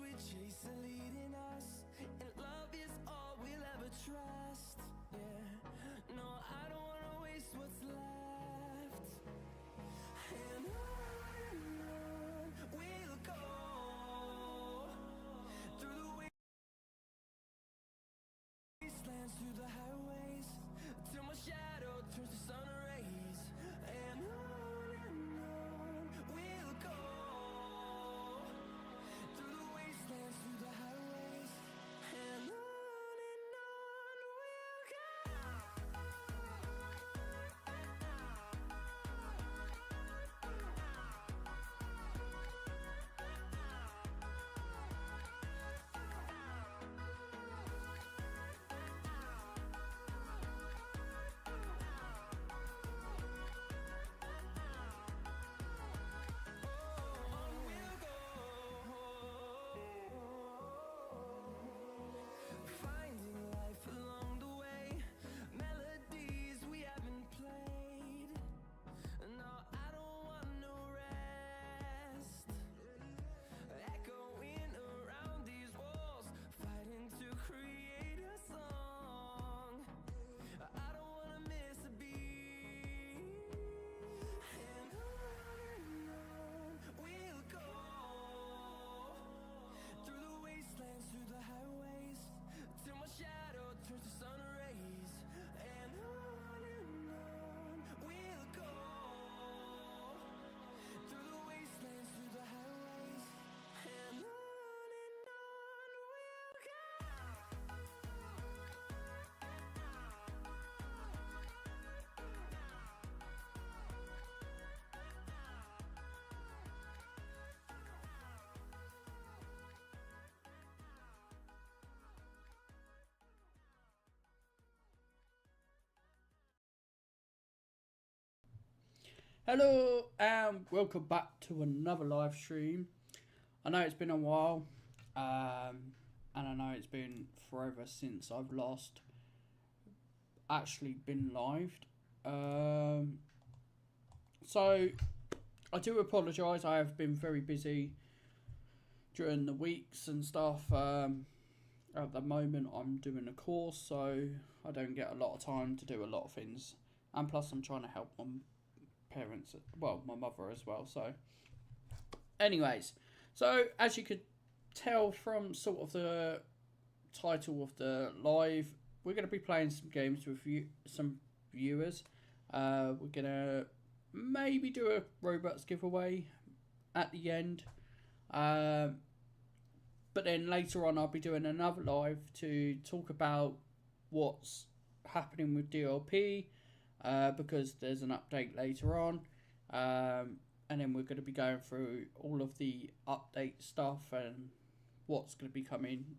we chase are leading us, and love is all we'll ever trust. Yeah, no, I don't wanna waste what's left. And on we'll go, through the wastelands, through the highways, till my shadow turns to sun rays. And on we'll go, through the wastelands, through the highways, and on we'll go. Finding life along the way, melodies we haven't played. No, I don't want no rest. Echoing around these walls, fighting to create a song. I don't wanna miss a beat. And on we'll go, through the wastelands, through the highways, till my shadow turns to sun rays. And on we'll go, through the wastelands, through the highways, and on we'll go. Hello and welcome back to another live stream. I know it's been a while, and I know it's been forever since I've last actually been live. So I do apologise. I have been very busy during the weeks and stuff. At the moment, I'm doing a course, so I don't get a lot of time to do a lot of things, and plus I'm trying to help my parents, well, my mother as well. So anyways, so as you could tell from sort of the title of the live, we're going to be playing some games with some viewers. We're going to maybe do a Roblox giveaway at the end, but then later on I'll be doing another live to talk about what's happening with DLP, because there's an update later on, and then we're going to be going through all of the update stuff and what's going to be coming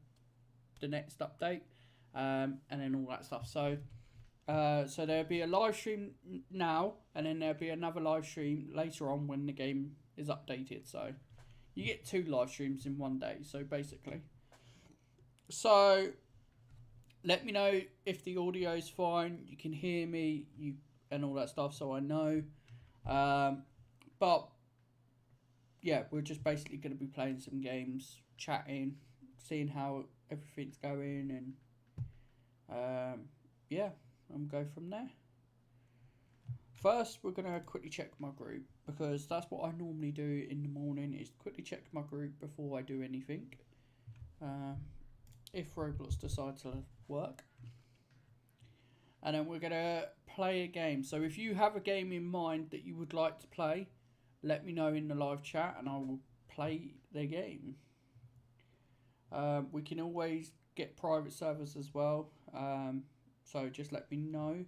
the next update, and then all that stuff. So there'll be a live stream now, and then there'll be another live stream later on when the game is updated. So you get 2 live streams in one day, so basically. So let me know if the audio's fine, you can hear me, and all that stuff, so I know. But yeah, we're just basically going to be playing some games, chatting, seeing how everything's going, and yeah, and go from there. First, we're going to quickly check my group, because that's what I normally do in the morning, is quickly check my group before I do anything. If Roblox decides to work. And then we're going to play a game. So if you have a game in mind that you would like to play, let me know in the live chat and I will play the game. We can always get private servers as well. So just let me know.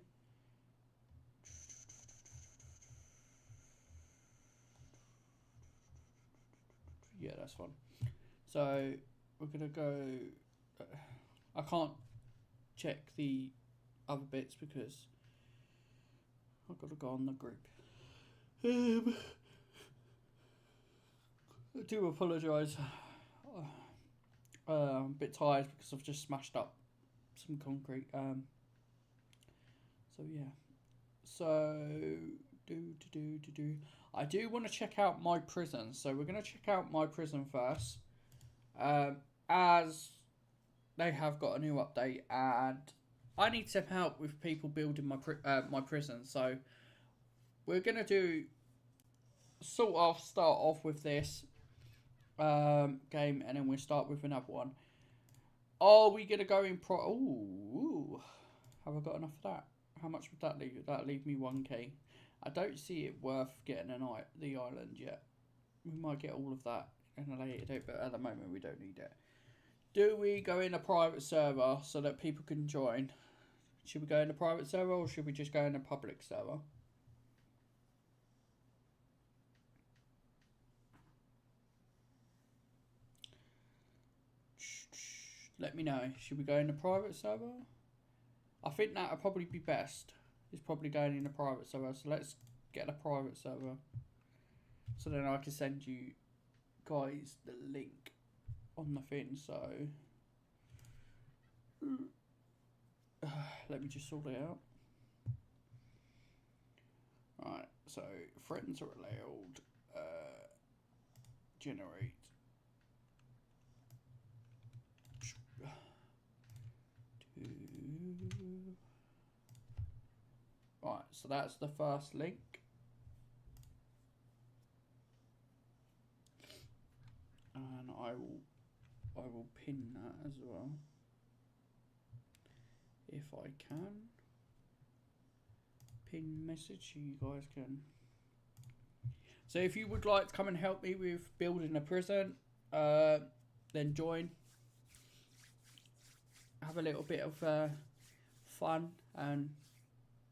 Yeah, that's fun. So we're going to go... I can't check the other bits because I've got to go on the group. I do apologise. I'm a bit tired because I've just smashed up some concrete. So yeah. So I do want to check out my prison. So we're going to check out my prison first. As they have got a new update, and I need some help with people building my prison. So we're gonna do sort of start off with this game, and then we'll start with another one. Are we gonna go in Ooh, have I got enough of that? How much would that leave? That leave me 1k. I don't see it worth getting the island yet. We might get all of that in a later date, but at the moment we don't need it. Do we go in a private server so that people can join? Should we go in a private server or should we just go in a public server? Let me know. Should we go in a private server? I think that would probably be best. It's probably going in a private server. So let's get a private server. So then I can send you guys the link on the thing. So let me just sort it out. Right. So friends are allowed. Generate. Right, so that's the first link. And I will pin that as well. If I can. Pin message so you guys can. So if you would like to come and help me with building a prison, then join. Have a little bit of fun and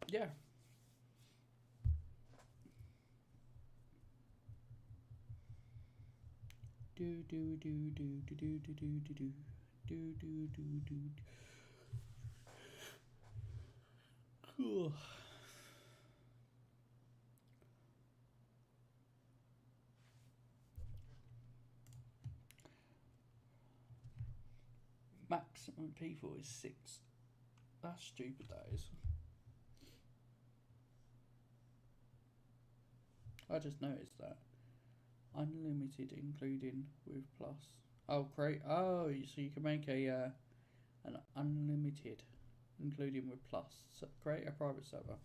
yeah. Cool. Maximum people is 6. That's stupid, that is. I just noticed that. Unlimited including with plus. Oh, great. Oh, so you can make an unlimited including with plus. So create a private server.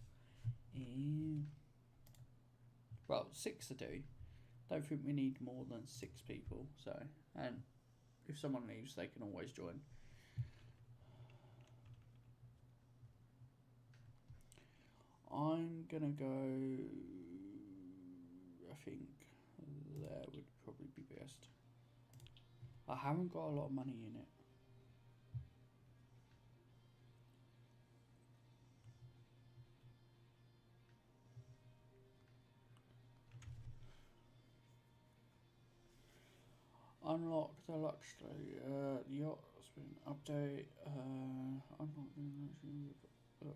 Well, 6 to do. Don't think we need more than 6 people. So, and if someone leaves, they can always join. I'm gonna go. I think that would probably be best. I haven't got a lot of money in it. Unlock the luxury yacht spin update. Unlock the luxury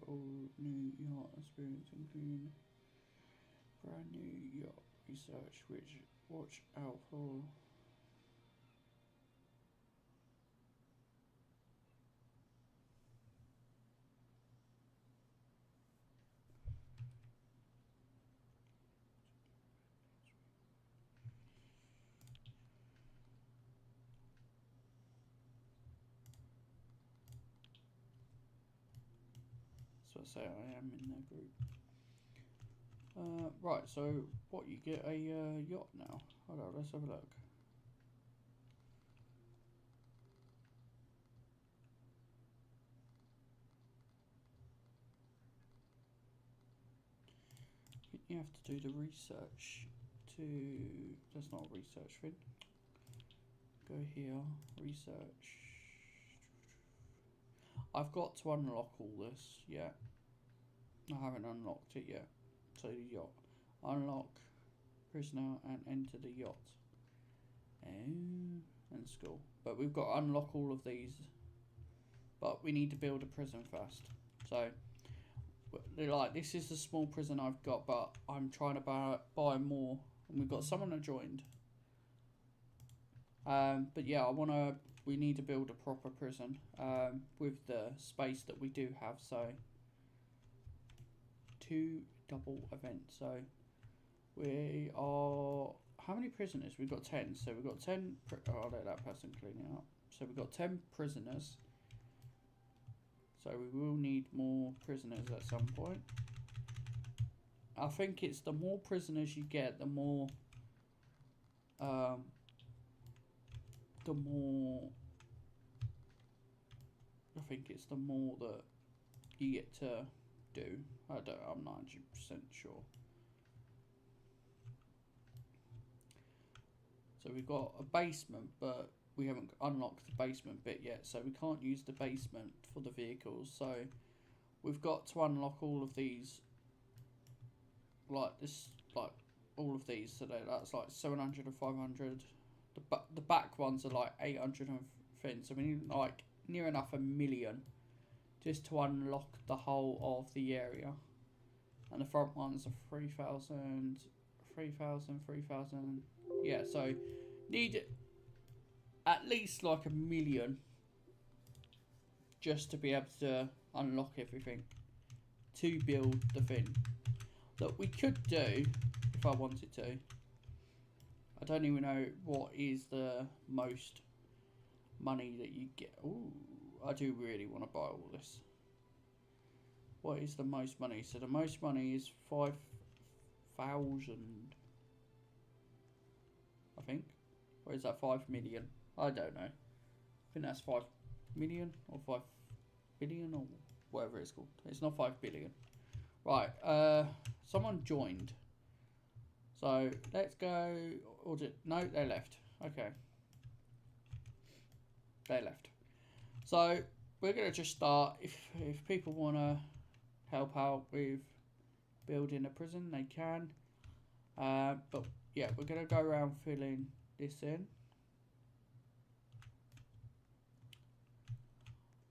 all new yacht experience, including brand new yacht research, which watch out for. So I say I am in their group. Right, so what, you get a yacht now? Hold on, let's have a look. You have to do the research to. That's not a research thing. Go here, research. I've got to unlock all this, yeah. I haven't unlocked it yet. So the yacht. Unlock prisoner and enter the yacht. And school. But we've got to unlock all of these. But we need to build a prison first. So, like, this is the small prison I've got, but I'm trying to buy more. And we've got someone that joined. But yeah, we need to build a proper prison with the space that we do have. So 2 double events. So we are how many prisoners? We've got 10. So we've got 10. I'll let that person clean it up. So we've got 10 prisoners. So we will need more prisoners at some point. I think it's the more prisoners you get, the more I think it's the more that you get to do. I'm 90% sure. So we've got a basement, but we haven't unlocked the basement bit yet, so we can't use the basement for the vehicles. So we've got to unlock all of these, like this, like all of these. So that's like 700 and 500. The back ones are like 800 and things. So we need like near enough 1 million just to unlock the whole of the area. And the front ones are 3,000, 3,000, 3,000. Yeah, so need at least like 1 million just to be able to unlock everything to build the thing that we could do if I wanted to. I don't even know what is the most money that you get. Ooh, I do really want to buy all this. What is the most money? So the most money is 5,000, I think. Or is that 5 million? I don't know. I think that's 5 million or 5 billion or whatever it's called. It's not 5 billion. Right, someone joined. So let's go. Or no, they left. Okay. They left. So we're gonna just start. If people wanna help out with building a prison, they can. But yeah, we're gonna go around filling this in.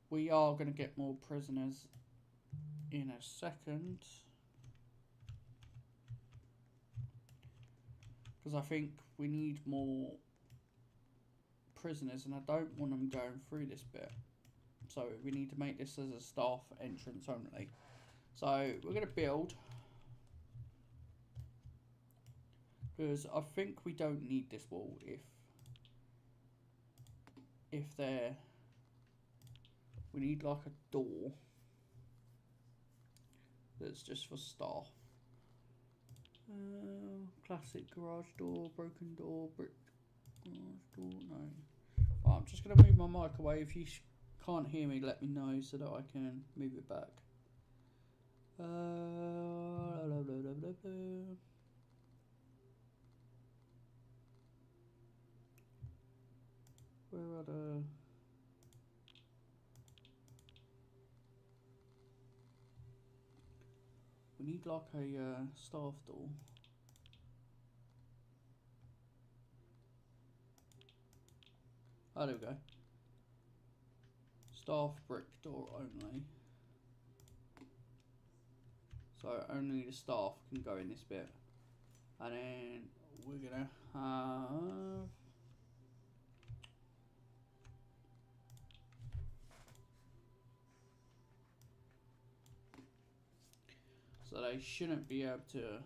We are gonna get more prisoners in a second, because I think we need more prisoners, and I don't want them going through this bit. So we need to make this as a staff entrance only. So we're going to build, because I think we don't need this wall if they're, we need like a door that's just for staff. Classic garage door, broken door, brick garage door, no. Right, I'm just going to move my mic away. If you can't hear me, let me know so that I can move it back. Blah, blah, blah, blah, blah. Where are the... We need like a staff door. Oh, there we go. Staff brick door only. So only the staff can go in this bit. And then we're gonna have... So they shouldn't be able to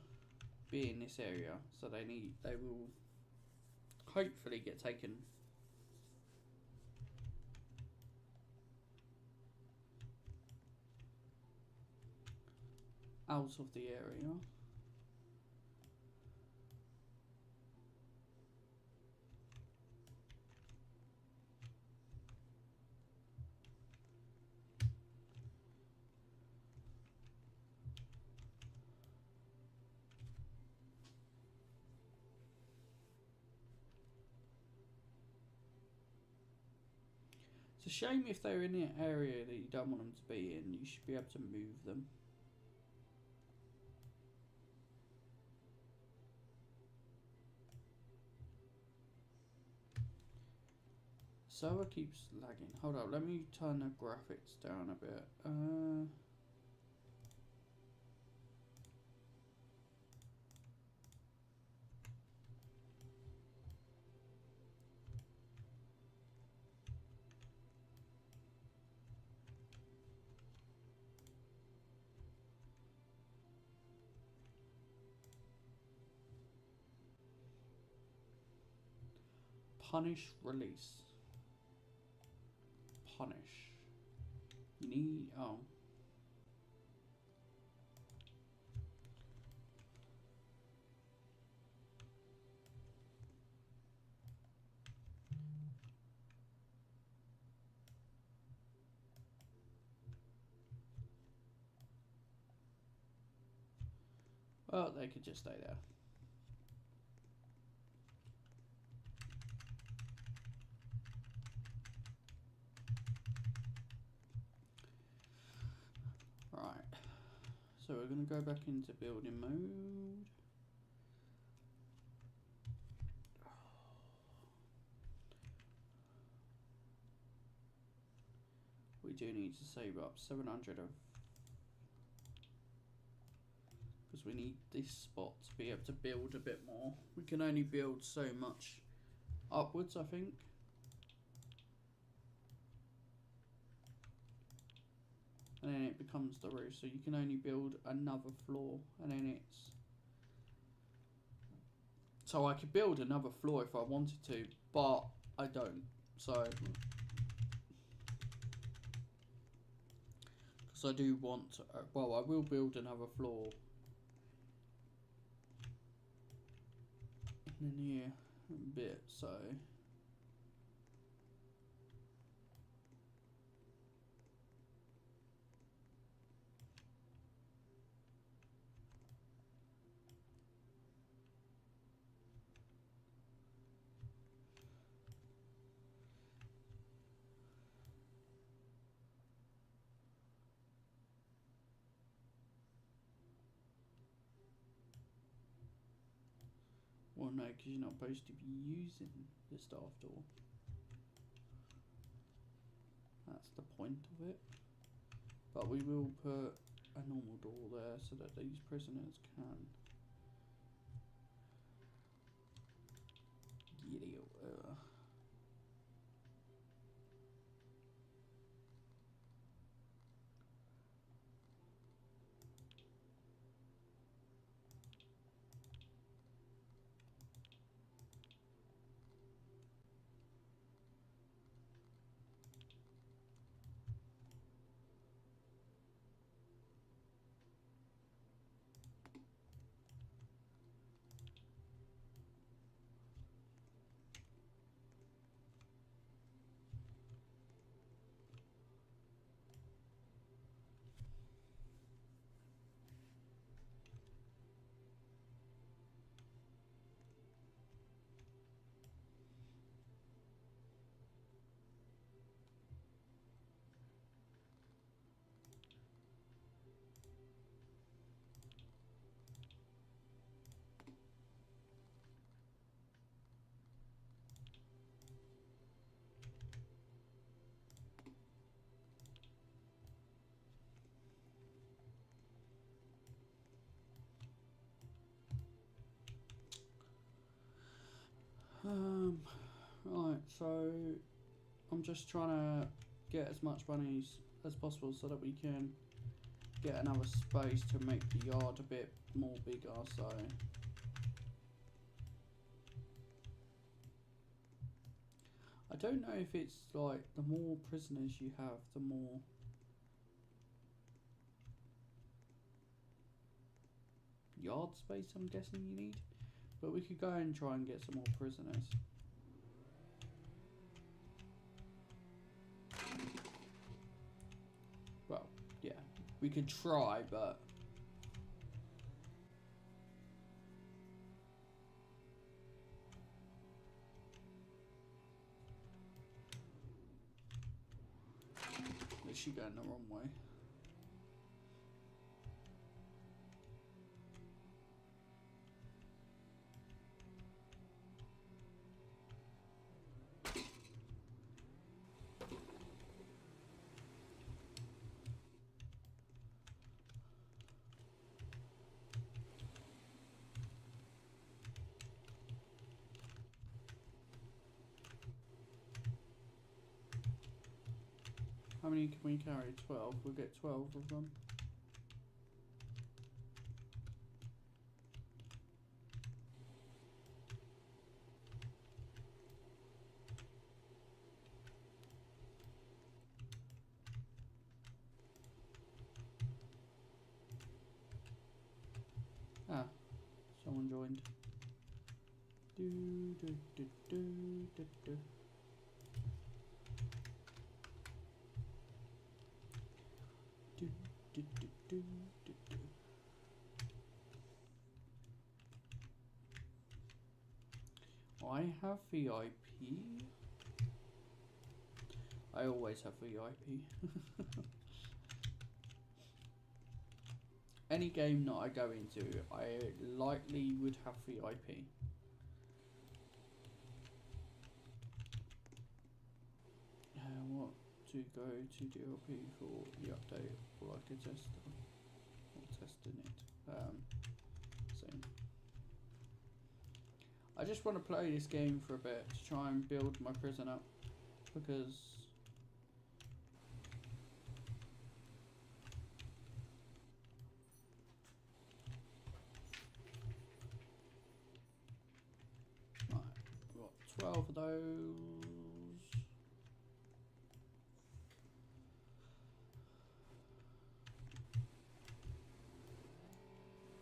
be in this area. So they will hopefully get taken out of the area. It's a shame if they're in an area that you don't want them to be in. You should be able to move them. Server keeps lagging. Hold up, let me turn the graphics down a bit. Punish, release. Punish. You need, oh. Well, they could just stay there. Right. So we're going to go back into building mode. We do need to save up 700 of, because we need this spot to be able to build a bit more. We can only build so much upwards, I think. And then it becomes the roof, so you can only build another floor, and then it's... So I could build another floor if I wanted to, but I don't. So... Because I do want to, well, I will build another floor in here a bit, so... Well, no, because you're not supposed to be using the staff door. That's the point of it. But we will put a normal door there so that these prisoners can get out. Right, so I'm just trying to get as much money as possible so that we can get another space to make the yard a bit more bigger, so... I don't know if it's like the more prisoners you have, the more... yard space I'm guessing you need. But we could go and try and get some more prisoners. Well, yeah, we could try, but... Is she going the wrong way? How many can we carry? 12. We'll get 12 of them. someone joined. Do, do, do, do, do, do. Do, do, do, do, do, do. I have VIP. I always have VIP. Any game that I go into, I likely would have VIP. What to go to DLP for the update, or I could test or testing it. Same. I just want to play this game for a bit to try and build my prison up, because right, we've got 12 of those.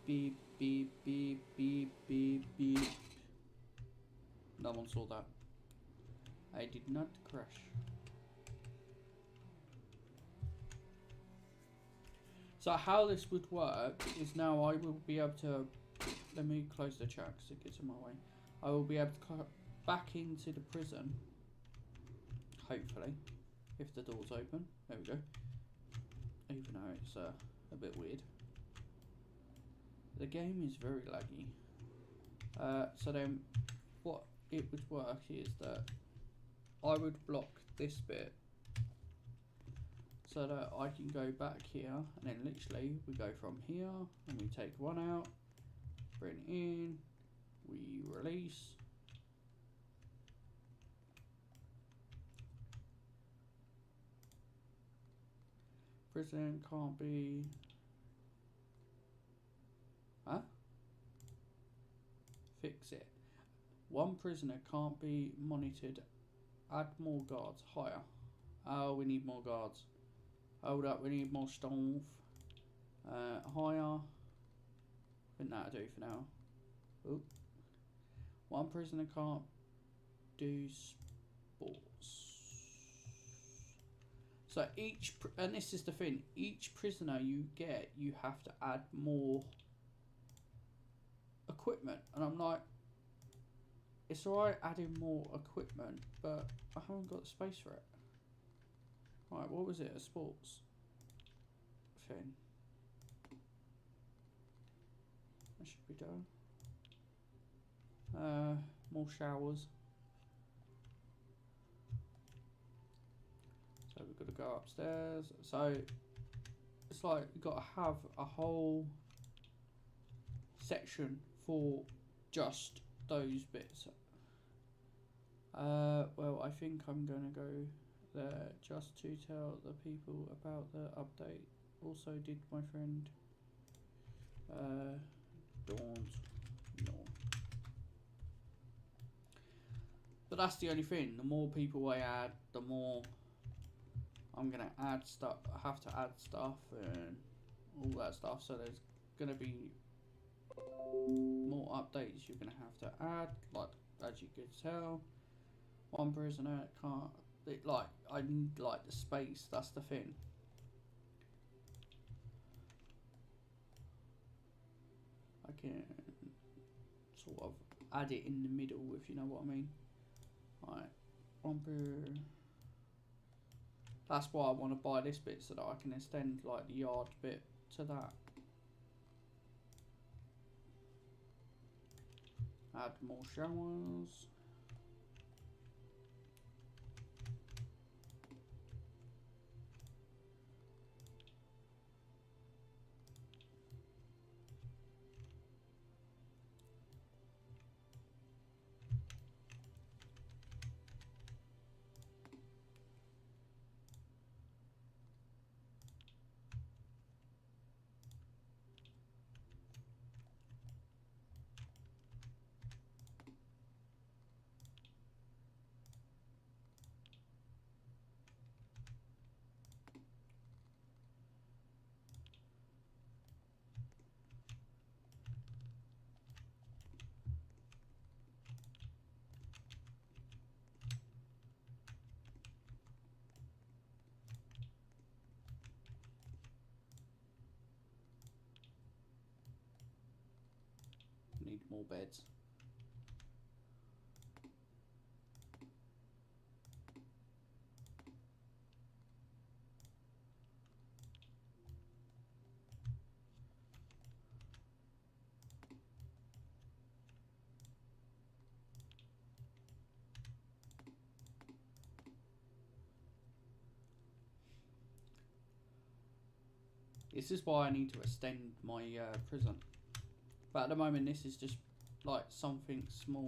Beep, beep, beep, beep, beep, beep. No one saw that. I did not crash. So how this would work is now I will be able to... Let me close the chat because it gets in my way. I will be able to come back into the prison. Hopefully. If the door's open. There we go. Even though it's a bit weird. The game is very laggy. So then what it would work is that I would block this bit so that I can go back here, and then literally we go from here and we take one out, bring it in, we release. Prison can't be... Huh? Fix it. One prisoner can't be monitored. Add more guards. Higher. Oh, we need more guards. Hold up, we need more staff. Higher. I think that'll do for now. Oop. One prisoner can't do sports. So each, and this is the thing, each prisoner you get, you have to add more equipment, and I'm like, it's alright adding more equipment, but I haven't got the space for it. Right, what was it? A sports thing. That should be done. More showers. So we've got to go upstairs. So it's like you've got to have a whole section for just those bits. Well, I think I'm gonna go there just to tell the people about the update. Also, did my friend Dawn's no. But that's the only thing. The more people I add, the more I'm gonna add stuff. I have to add stuff and all that stuff. So there's gonna be more updates you're gonna have to add. Like as you could tell, one prisoner can't. Like I need like the space. That's the thing. I can sort of add it in the middle, if you know what I mean. Right, one per. That's why I want to buy this bit so that I can extend like the yard bit to that. Add more showers. more beds. This is why I need to extend my prison. But at the moment, this is just like something small.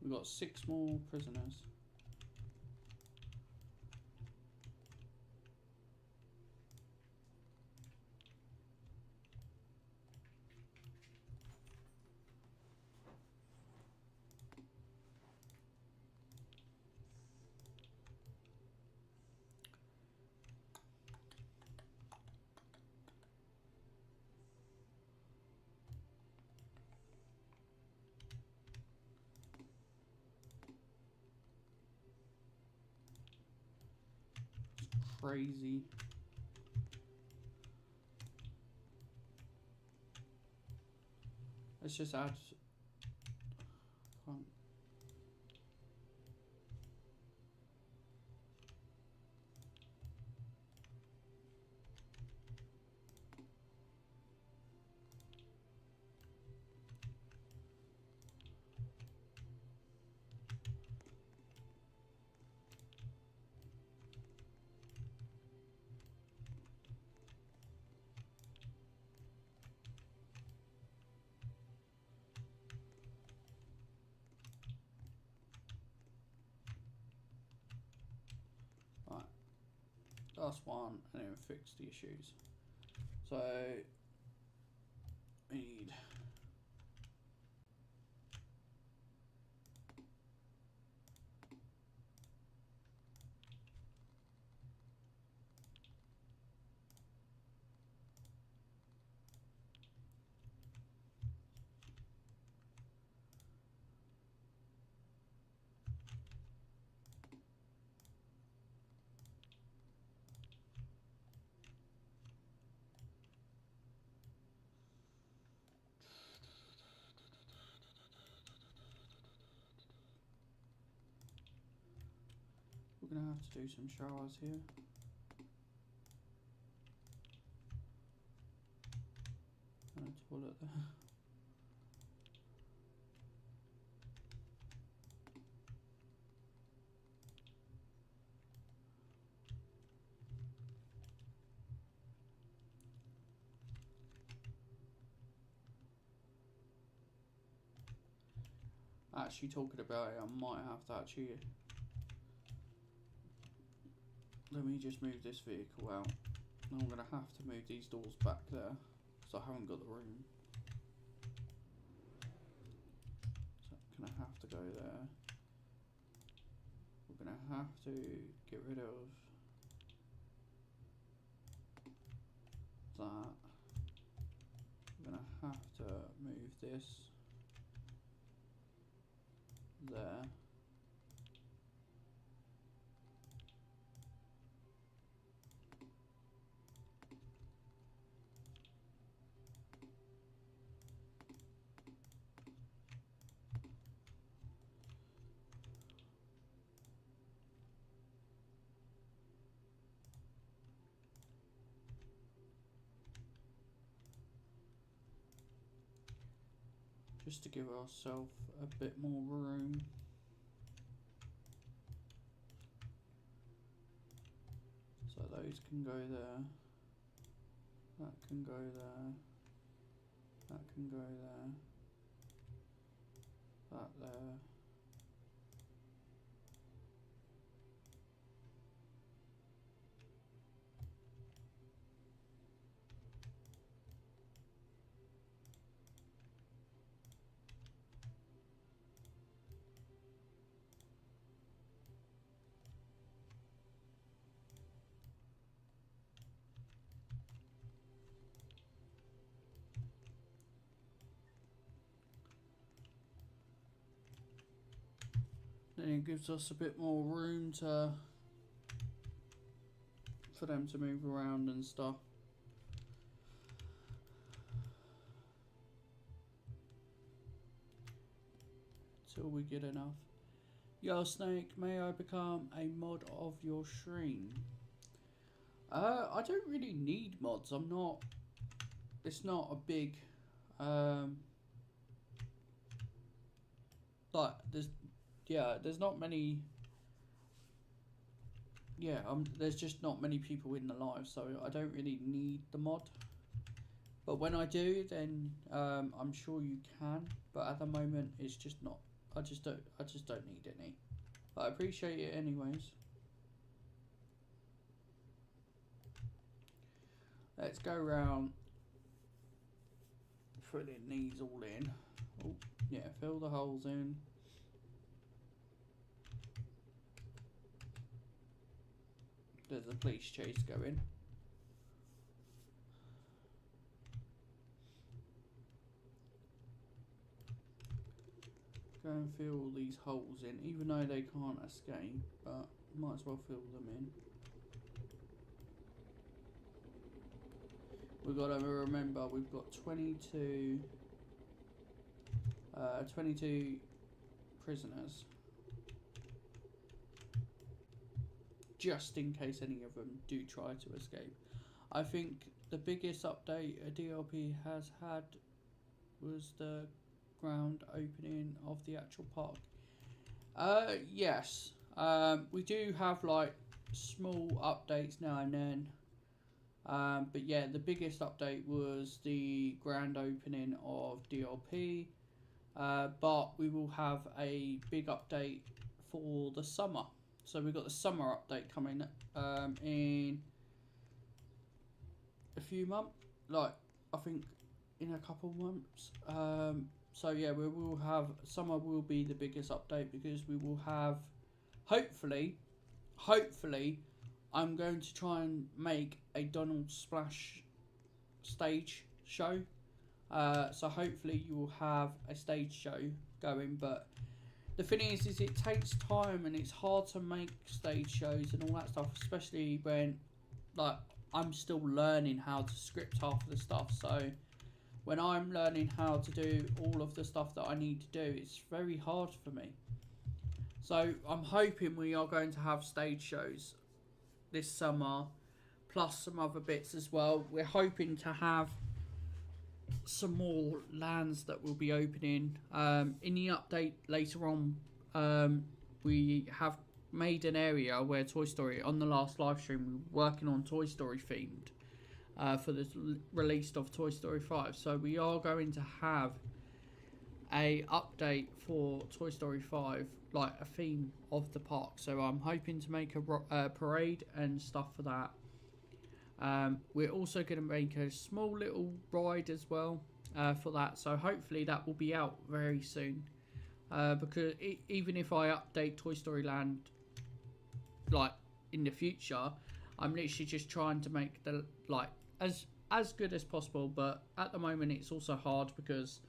We've got 6 more prisoners. Crazy. Let's just add. Can't. Last one, and then fix the issues. So we need we're gonna have to do some showers here. And a toilet there. Actually, talking about it, I might have to actually. Let me just move this vehicle out. I'm going to have to move these doors back there because I haven't got the room. So I'm going to have to go there. We're going to have to get rid of that. We're going to have to move this there. just to give ourselves a bit more room. So those can go there, that can go there, that can go there, that there. Then it gives us a bit more room for them to move around and stuff. Till we get enough. Yo Snake, may I become a mod of your stream? I don't really need mods. I'm not. It's not a big. Like there's not many. Yeah, there's just not many people in the live, so I don't really need the mod. But when I do, then I'm sure you can. But at the moment, it's just not. I just don't need any. But I appreciate it anyways. Let's go around filling these all in. Oh, yeah, fill the holes in. There's a police chase going. Go and fill all these holes in, even though they can't escape, but might as well fill them in. We've got to remember we've got 22 prisoners. Just in case any of them do try to escape. I think the biggest update a DLP has had was the ground opening of the actual park. Yes. We do have like small updates now and then. But yeah, the biggest update was the grand opening of DLP. But we will have a big update for the summer. So we've got the summer update coming in a few months. Like, I think in a couple months. So yeah, we will have, summer will be the biggest update because we will have, hopefully, I'm going to try and make a Donald Splash stage show. So hopefully you will have a stage show going, but the thing is it takes time and it's hard to make stage shows and all that stuff, especially when, like, I'm still learning how to script half of the stuff. So when I'm learning how to do all of the stuff that I need to do, it's very hard for me. So I'm hoping we are going to have stage shows this summer, plus some other bits as well. We're hoping to have some more lands that will be opening. In the update later on, we have made an area where Toy Story, on the last live stream, we were working on Toy Story themed for the release of Toy Story 5. So we are going to have a update for Toy Story 5, like a theme of the park. So I'm hoping to make a parade and stuff for that. We're also going to make a small little ride as well for that. So hopefully that will be out very soon. Because even if I update Toy Story Land, like, in the future, I'm literally just trying to make the, like, as good as possible. But at the moment it's also hard because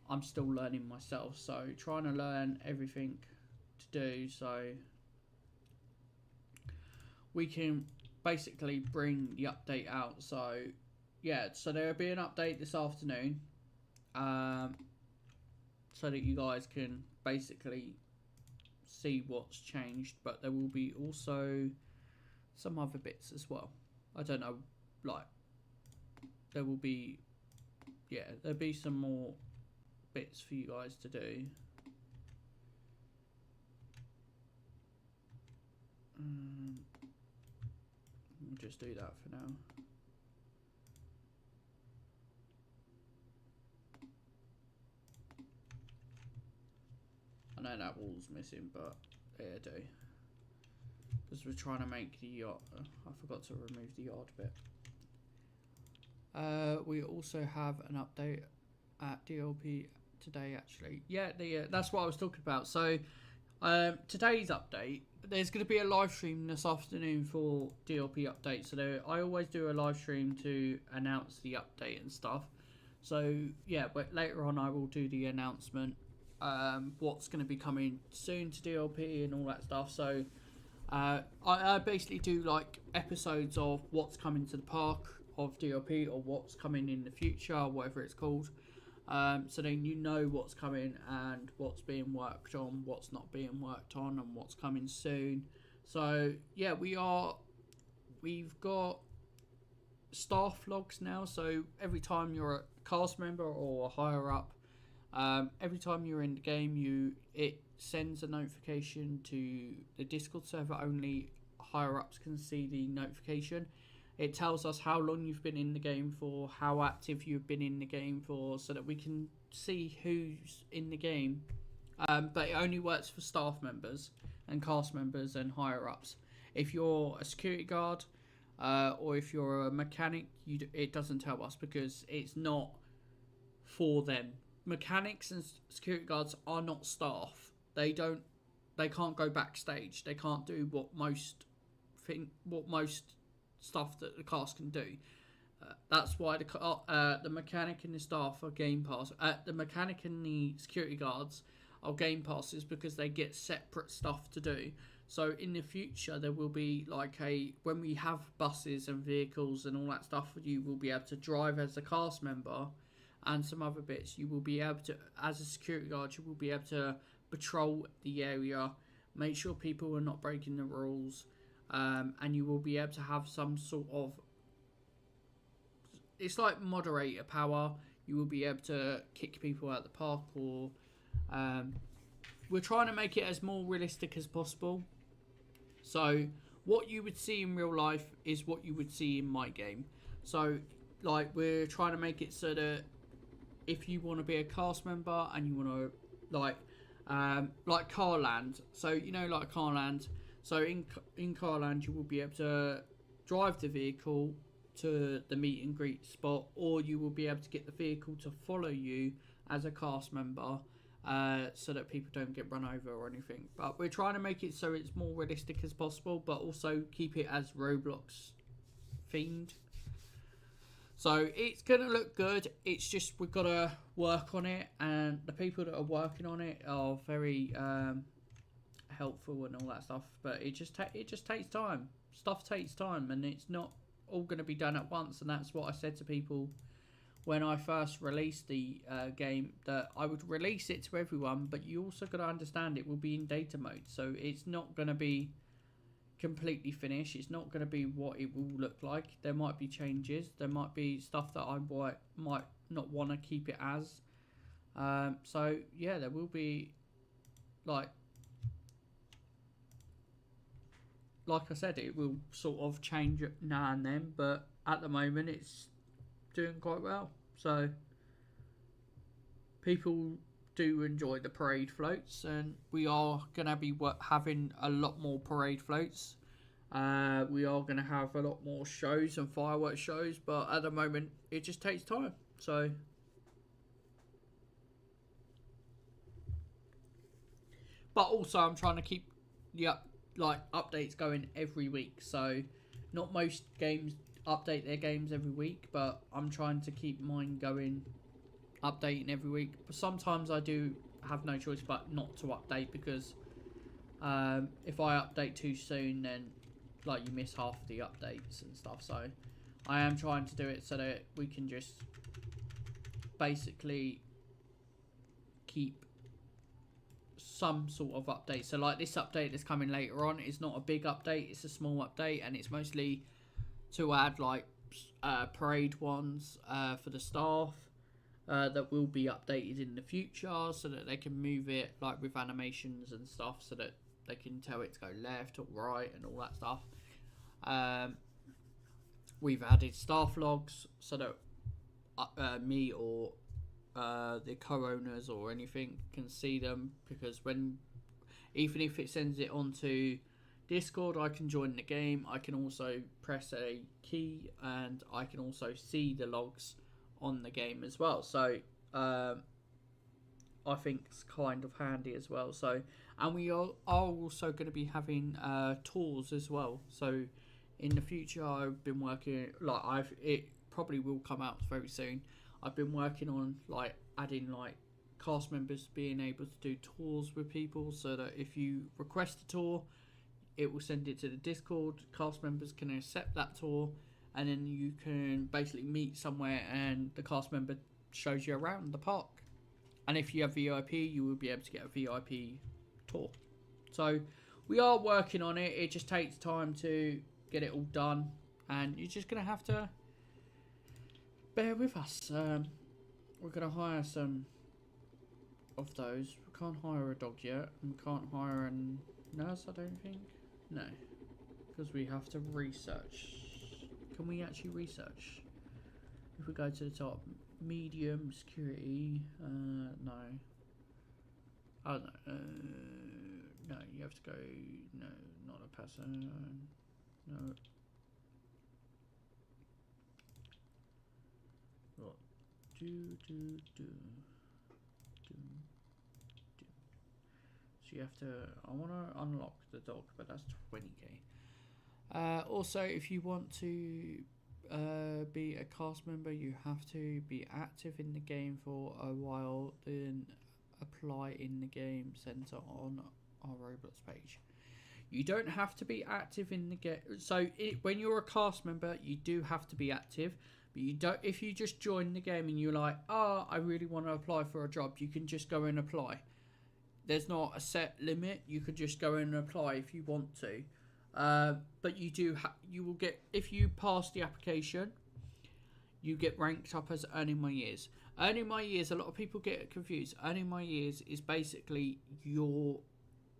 I'm still learning myself. So trying to learn everything to do so we can basically bring the update out. So yeah, so there will be an update this afternoon, so that you guys can basically see what's changed, but there will be also some other bits as well. I don't know, like, there will be, yeah, there'll be some more bits for you guys to do. We'll just do that for now. I know that wall's missing, but yeah, do. Because we're trying to make the yacht. I forgot to remove the yard bit. We also have an update at DLP today, actually. Yeah, that's what I was talking about. So, today's update, there's going to be a live stream this afternoon for DLP update. So, I always do a live stream to announce the update and stuff. So, yeah, but later on I will do the announcement. What's going to be coming soon to DLP and all that stuff. So I basically do like episodes of what's coming to the park of DLP, or what's coming in the future, whatever it's called. So then you know what's coming and what's being worked on, what's not being worked on, and what's coming soon. So yeah, we've got staff logs now. So every time you're a cast member or higher up, every time you're in the game, it sends a notification to the Discord server. Only higher ups can see the notification. It tells us how long you've been in the game for, how active you've been in the game for, so that we can see who's in the game. But it only works for staff members and cast members and higher ups. If you're a security guard or if you're a mechanic, it doesn't tell us, because it's not for them. Mechanics and security guards are not staff. They can't go backstage. They can't do what most stuff that the cast can do. That's why the mechanic and the staff are game pass. The mechanic and the security guards are game passes, because they get separate stuff to do. So in the future there will be like when we have buses and vehicles and all that stuff, you will be able to drive as a cast member. And some other bits, you will be able to, as a security guard, you will be able to patrol the area, make sure people are not breaking the rules, and you will be able to have some sort of, it's like moderator power. You will be able to kick people out of the park, or we're trying to make it as more realistic as possible. So what you would see in real life is what you would see in my game. So like, we're trying to make it so that if you want to be a cast member and you want to like Carland, so you know, like Carland, so in Carland you will be able to drive the vehicle to the meet and greet spot, or you will be able to get the vehicle to follow you as a cast member, so that people don't get run over or anything. But we're trying to make it so it's more realistic as possible, but also keep it as Roblox themed. So it's going to look good. It's just we've got to work on it, and the people that are working on it are very helpful and all that stuff. But it just takes time. Stuff takes time, and it's not all going to be done at once. And that's what I said to people when I first released the game, that I would release it to everyone, but you also got to understand it will be in data mode. So it's not going to be completely finished. It's not going to be what it will look like. There might be changes. There might be stuff that I might not want to keep it as. So yeah, there will be like I said, it will sort of change now and then, but at the moment it's doing quite well. So people do enjoy the parade floats, and we are going to be having a lot more parade floats. We are going to have a lot more shows and fireworks shows, but at the moment it just takes time. So but also I'm trying to keep the updates going every week. So not most games update their games every week, but I'm trying to keep mine going, updating every week. But sometimes I do have no choice but not to update, because if I update too soon, then like you miss half the updates and stuff. So I am trying to do it so that we can just basically keep some sort of update. So like this update that's coming later on is not a big update, it's a small update, and it's mostly to add like parade ones for the staff, that will be updated in the future, so that they can move it like with animations and stuff, so that they can tell it to go left or right and all that stuff. We've added staff logs so that me or the co-owners or anything can see them, because even if it sends it onto Discord, I can join the game. I can also press a key and I can also see the logs on the game as well. So I think it's kind of handy as well. So, and we are also going to be having tours as well. So in the future, I've been working it probably will come out very soon. I've been working on like adding like cast members being able to do tours with people, so that if you request a tour, it will send it to the Discord. Cast members can accept that tour, and then you can basically meet somewhere and the cast member shows you around the park. And if you have VIP, you will be able to get a VIP tour. So we are working on it. It just takes time to get it all done, and you're just going to have to bear with us. We're going to hire some of those. We can't hire a dog yet, and we can't hire a nurse, I don't think. No, because we have to research. Can we actually research? If we go to the top, medium security, no. I don't know. No, you have to go. No, not a person. No. What? So you have to. I want to unlock the dog, but that's 20k. Also, if you want to be a cast member, you have to be active in the game for a while, then apply in the game center on our Roblox page. You don't have to be active in the game. So when you're a cast member, you do have to be active, but you don't. If you just join the game and you're like, I really want to apply for a job, you can just go and apply. There's not a set limit. You could just go and apply if you want to. But you will get, if you pass the application, you get ranked up as earning my years. Earning my years, a lot of people get confused. Earning my years is basically you're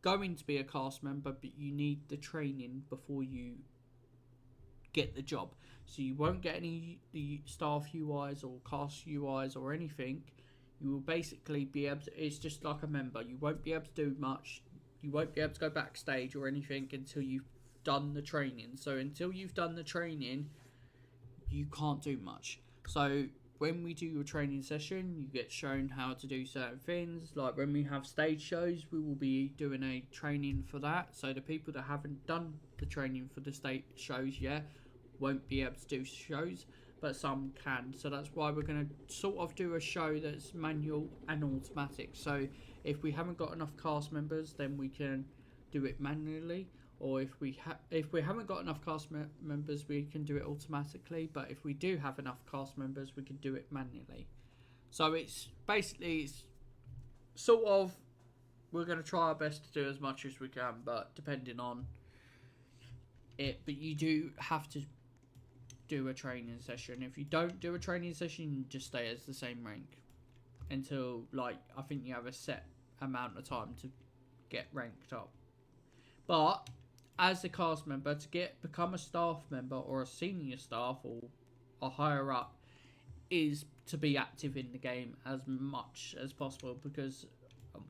going to be a cast member, but you need the training before you get the job. So you won't get any the staff UIs or cast UIs or anything. You will basically be able to, it's just like a member. You won't be able to do much. You won't be able to go backstage or anything until you've done the training. So until you've done the training, you can't do much. So when we do your training session, you get shown how to do certain things. Like when we have stage shows, we will be doing a training for that. So the people that haven't done the training for the stage shows yet won't be able to do shows, but some can. So that's why we're going to sort of do a show that's manual and automatic. So if we haven't got enough cast members, then we can do it manually. Or if we haven't got enough cast members, we can do it automatically. But if we do have enough cast members, we can do it manually. So it's basically sort of, we're going to try our best to do as much as we can, but depending on it. But you do have to do a training session. If you don't do a training session, you just stay as the same rank until, like, I think you have a set amount of time to get ranked up. But as a cast member, to become a staff member or a senior staff or a higher up, is to be active in the game as much as possible, because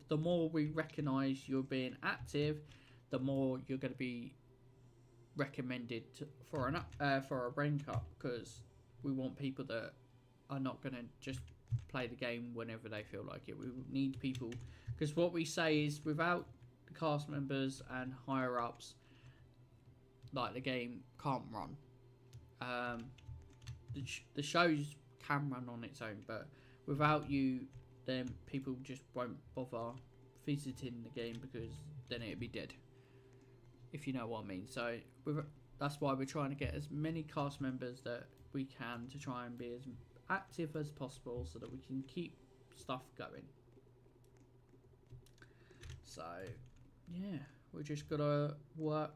the more we recognise you're being active, the more you're going to be recommended for a rank up, because we want people that are not going to just play the game whenever they feel like it. We need people, because what we say is, without the cast members and higher ups, like, the game can't run. The shows can run on its own, but without you, then people just won't bother visiting the game, because then it'd be dead, if you know what I mean. So that's why we're trying to get as many cast members that we can, to try and be as active as possible, so that we can keep stuff going. So yeah, we just gotta work,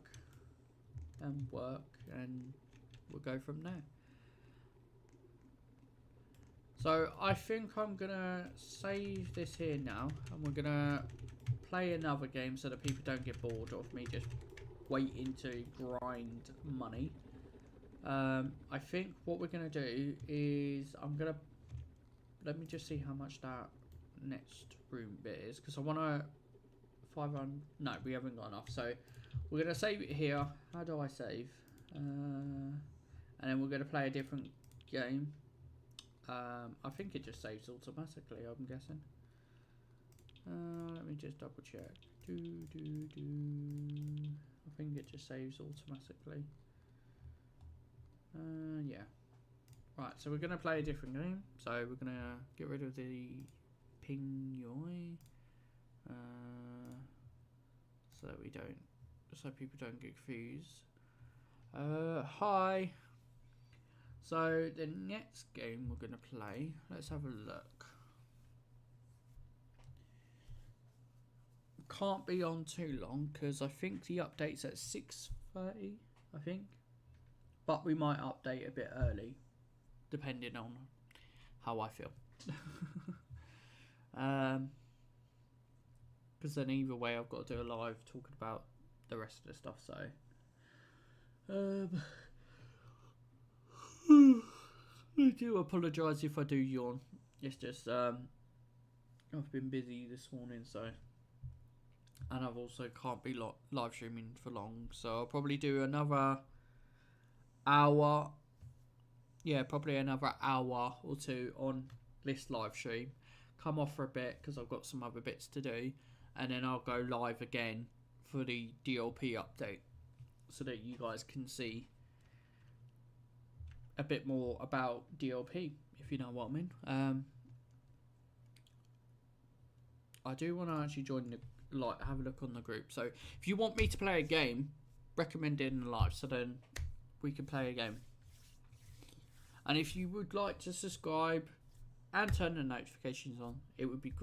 and we'll go from there. So I think I'm gonna save this here now, and we're gonna play another game so that people don't get bored of me just waiting to grind money. I think what we're gonna do is let me just see how much that next room bit is, because I want to 500. No, we haven't got enough, so we're gonna save it here. How do I save? And then we're gonna play a different game. I think it just saves automatically, I'm guessing. Let me just double check. I think it just saves automatically. Yeah. Right, so we're going to play a different game. So we're going to get rid of the ping-yoi. So people don't get confused. Hi. So the next game we're going to play, let's have a look. Can't be on too long because I think the update's at 6:30, I think. But we might update a bit early, depending on how I feel. Because then either way I've got to do a live talking about the rest of the stuff, so I do apologise if I do yawn. It's just I've been busy this morning, so, and I've also can't be live streaming for long, so I'll probably do another hour. Yeah, probably another hour or two on this live stream. Come off for a bit because I've got some other bits to do, and then I'll go live again for the DLP update so that you guys can see a bit more about DLP, if you know what I mean. I do want to actually join have a look on the group. So if you want me to play a game, recommend it in the live so then we can play a game. And if you would like to subscribe and turn the notifications on, it would be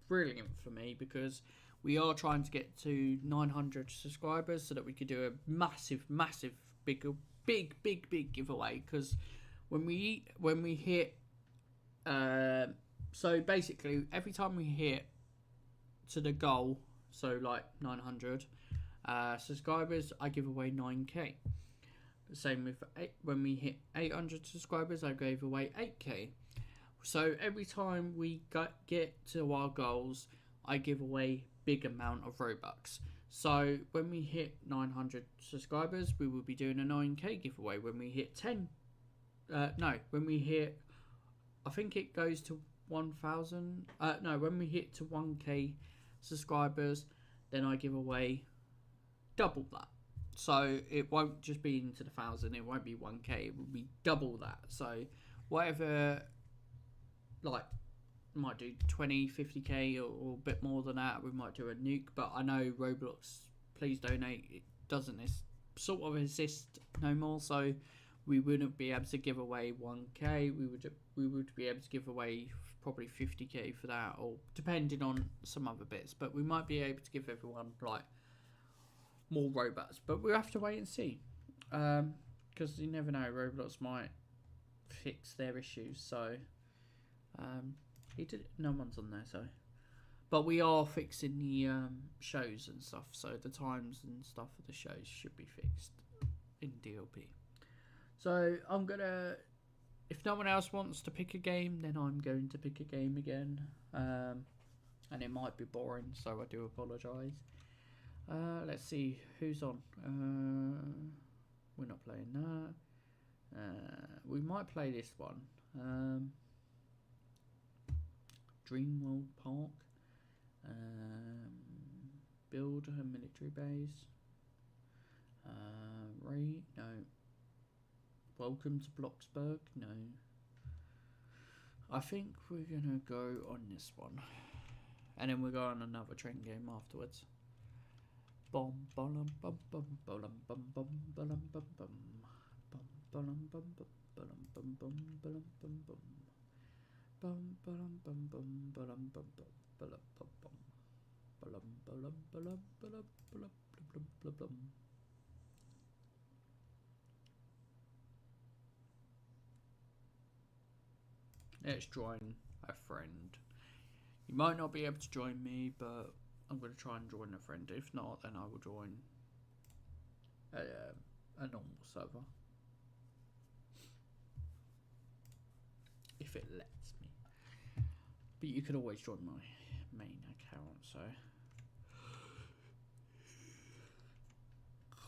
brilliant for me, because we are trying to get to 900 subscribers so that we could do a massive big giveaway. Because when we hit so basically every time we hit to the goal, so like 900 subscribers, I give away 9k. The same with when we hit 800 subscribers, I gave away 8k. So every time we get to our goals, I give away big amount of Robux. So when we hit 900 subscribers, we will be doing a 9k giveaway. When we hit when we hit, I think it goes to 1,000. When we hit to 1k subscribers, then I give away double that. So it won't just be into the 1,000. It won't be 1k. It will be double that. So whatever, like, might do 20, 50k or a bit more than that. We might do a nuke, but I know Roblox Please Donate, it doesn't sort of exist no more, so we wouldn't be able to give away 1k. We would be able to give away probably 50k for that, or depending on some other bits, but we might be able to give everyone like more Robux, but we'll have to wait and see, because you never know, Roblox might fix their issues. So no one's on there, so, but we are fixing the shows and stuff, so the times and stuff for the shows should be fixed in DLP. So I'm gonna, if no one else wants to pick a game, then I'm going to pick a game again, and it might be boring, so I do apologise. Let's see who's on. We're not playing that. We might play this one. Dreamworld Park. Build a military base. No. Welcome to Bloxburg. No. I think we're gonna go on this one, and then we'll go on another train game afterwards. Bum bum bum bum bum bum bum bum bum bum bum bum bum bum bum bum bum bum bum bum. Bum bum bum bum bum bum bum bum bum bum. Let's join a friend. You might not be able to join me, but I'm going to try and join a friend. If not, then I will join a normal server. If it lets me. But you can always join my main account, so.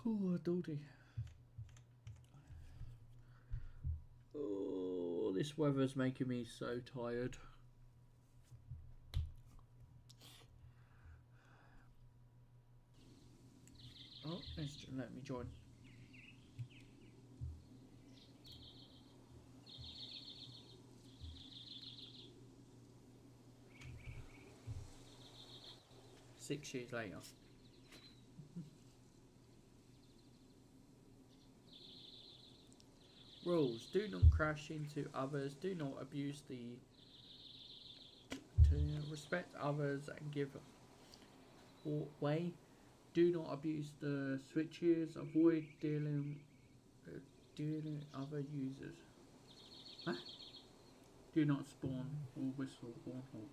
Oh, Dodie. Oh, this weather's making me so tired. Oh, let me join. Six years later. Rules: do not crash into others. Do not abuse the. To respect others and give way. Do not abuse the switches. Avoid dealing other users. Huh? Do not spawn or whistle warn.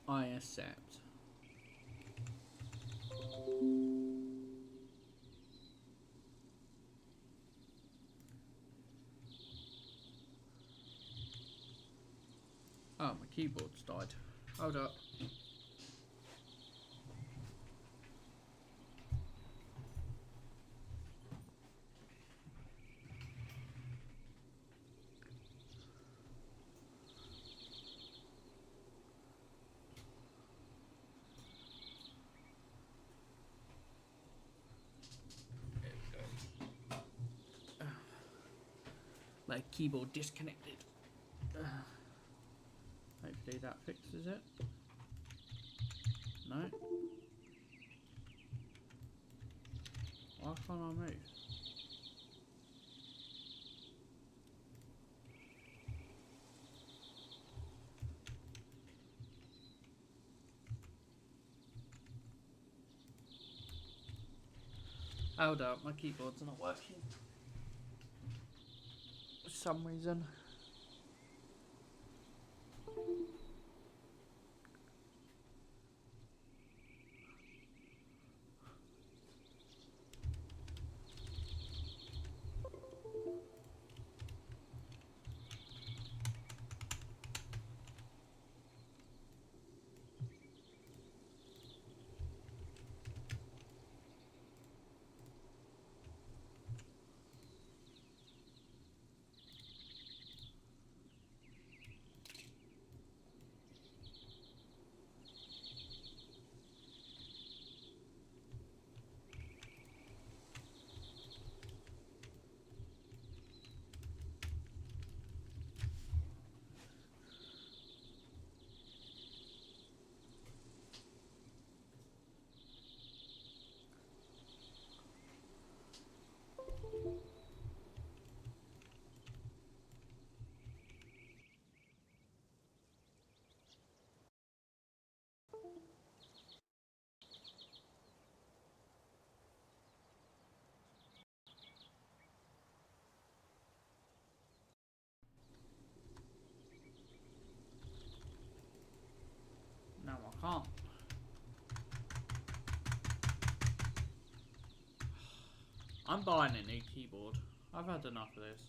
I accept. Oh, my keyboard's died. Hold up. My keyboard disconnected. Hopefully that fixes it. No. Why can't I move? Hold up, my keyboard's not working. For some reason. No, I can't. I'm buying a new keyboard. I've had enough of this.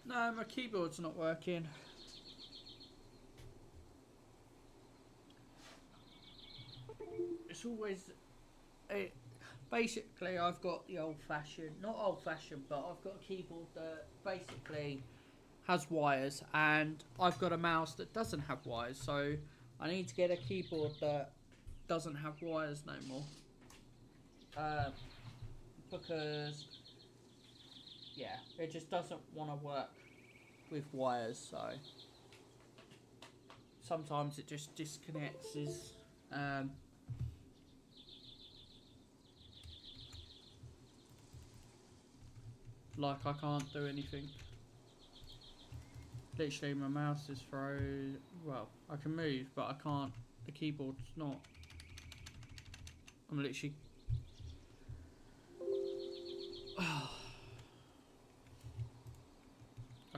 No, my keyboard's not working. It's always... basically, I've got the old-fashioned... Not old-fashioned, but I've got a keyboard that basically has wires. And I've got a mouse that doesn't have wires. So I need to get a keyboard that doesn't have wires no more. because yeah, it just doesn't want to work with wires, so sometimes it just disconnects. Like I can't do anything. Literally my mouse is frozen. Well, I can move, but I can't. The keyboard's not. I'm literally. I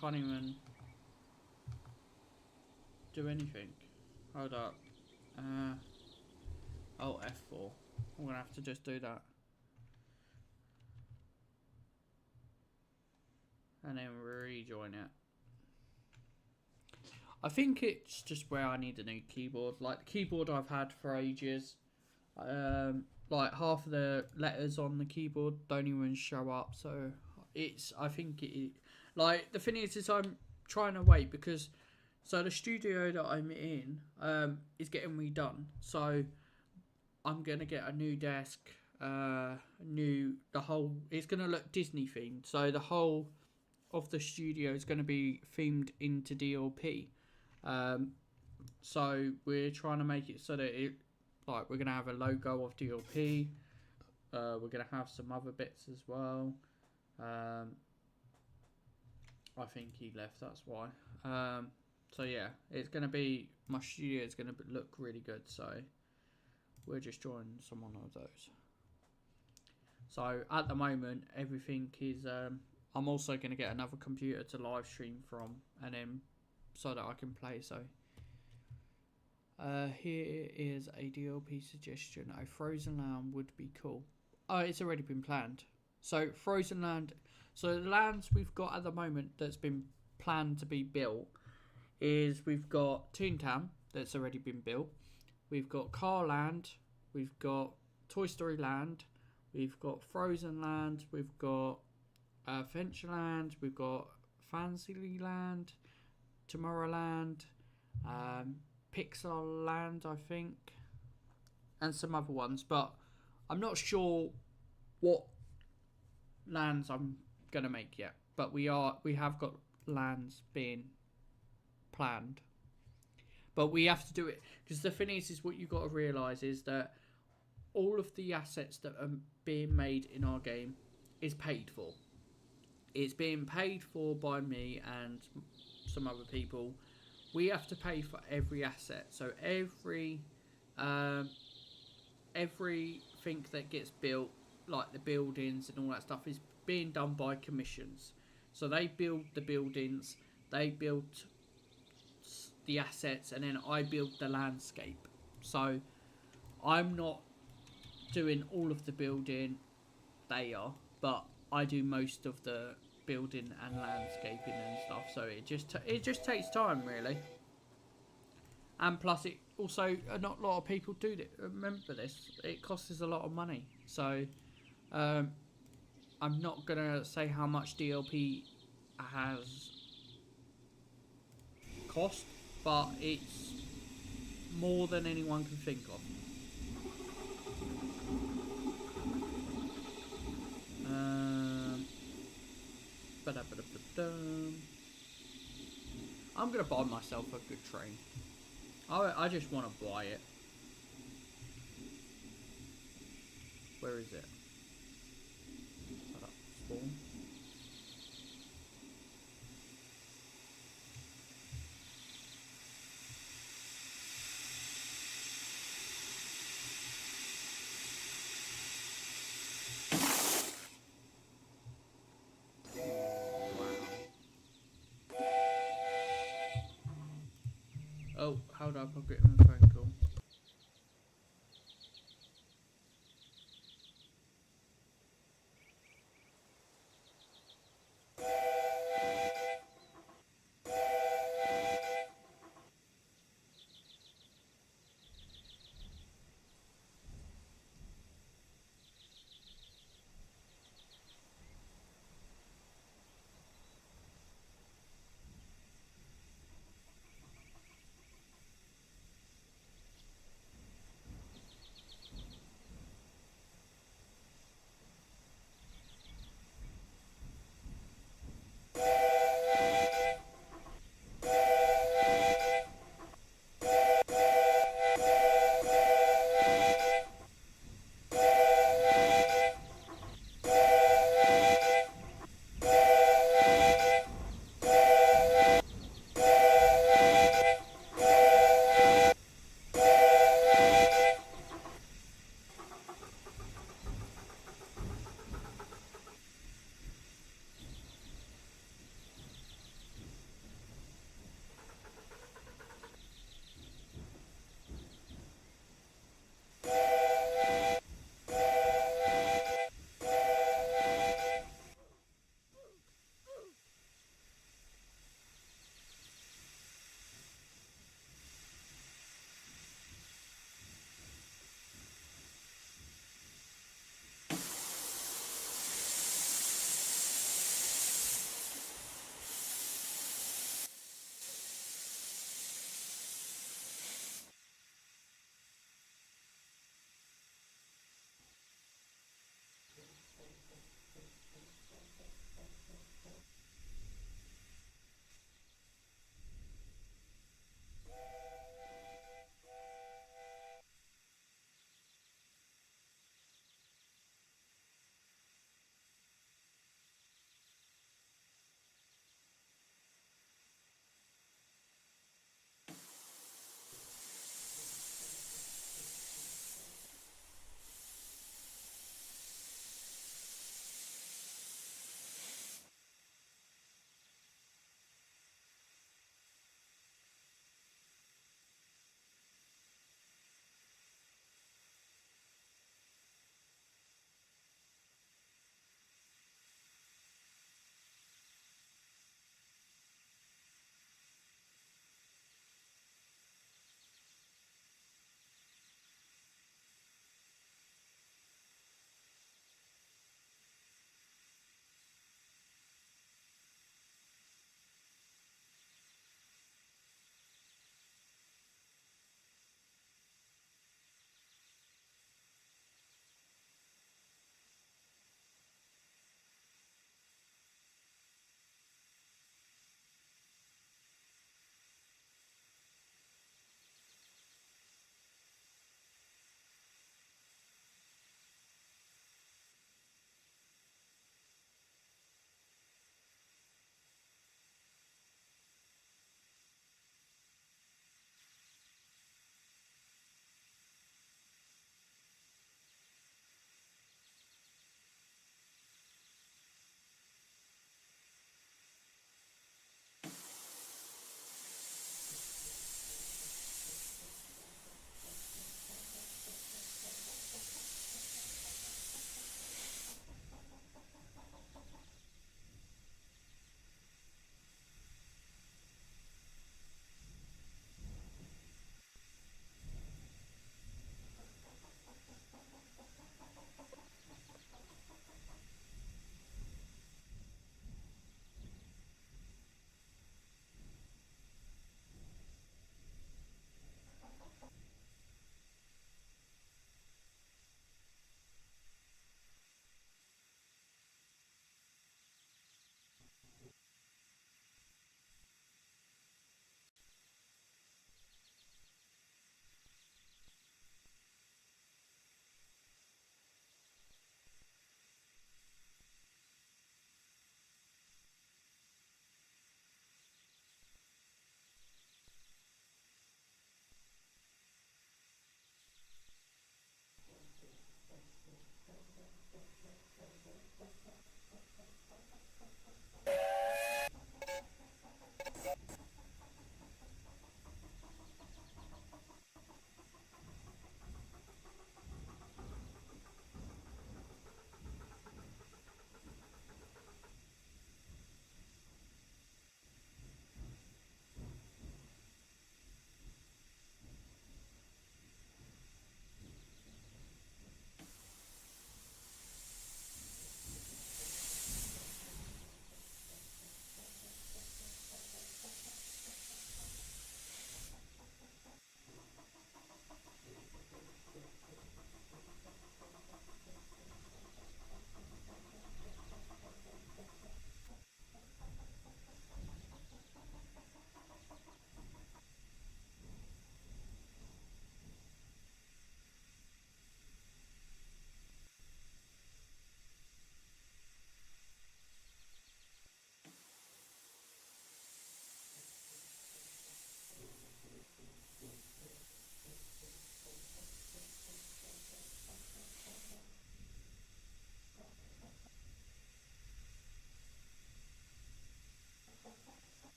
can't even do anything. Hold up. Oh, F4. I'm gonna have to just do that. And then rejoin it. I think it's just where I need a new keyboard. Like the keyboard I've had for ages. Like half of the letters on the keyboard don't even show up. So I think like the thing is I'm trying to wait because so the studio that I'm in is getting redone. So I'm gonna get a new desk. It's gonna look Disney themed. So the whole of the studio is going to be themed into DLP. So we're trying to make it so that we're going to have a logo of DLP. We're going to have some other bits as well. I think he left, that's why. So yeah, it's going to be, my studio is going to look really good. So we're just drawing some one of those. So at the moment, everything is, I'm also going to get another computer to live stream from, and then so that I can play. So here is a DLP suggestion. A Frozen Land would be cool. Oh, it's already been planned. So Frozen Land. So the lands we've got at the moment that's been planned to be built is we've got Toontown that's already been built. We've got Car Land. We've got Toy Story Land. We've got Frozen Land. We've got Adventureland, we've got Fantasyland, Tomorrowland, Pixar Land, I think, and some other ones, but I'm not sure what lands I'm gonna make yet. But we have got lands being planned, but we have to do it because the thing is what you got to realise is that all of the assets that are being made in our game is paid for. It's being paid for by me and some other people. We have to pay for every asset. So everything that gets built, like the buildings and all that stuff, is being done by commissions. So they build the buildings, they build the assets, and then I build the landscape. So I'm not doing all of the building, they are, but I do most of the building and landscaping and stuff, so it just takes time really. And plus it also, not a lot of people do that. Remember this, it costs a lot of money. So I'm not gonna say how much DLP has cost, but it's more than anyone can think of. I'm gonna buy myself a good train. I just want to buy it. Where is it? Spawn. Oh, hold up, I'll get him a phone call.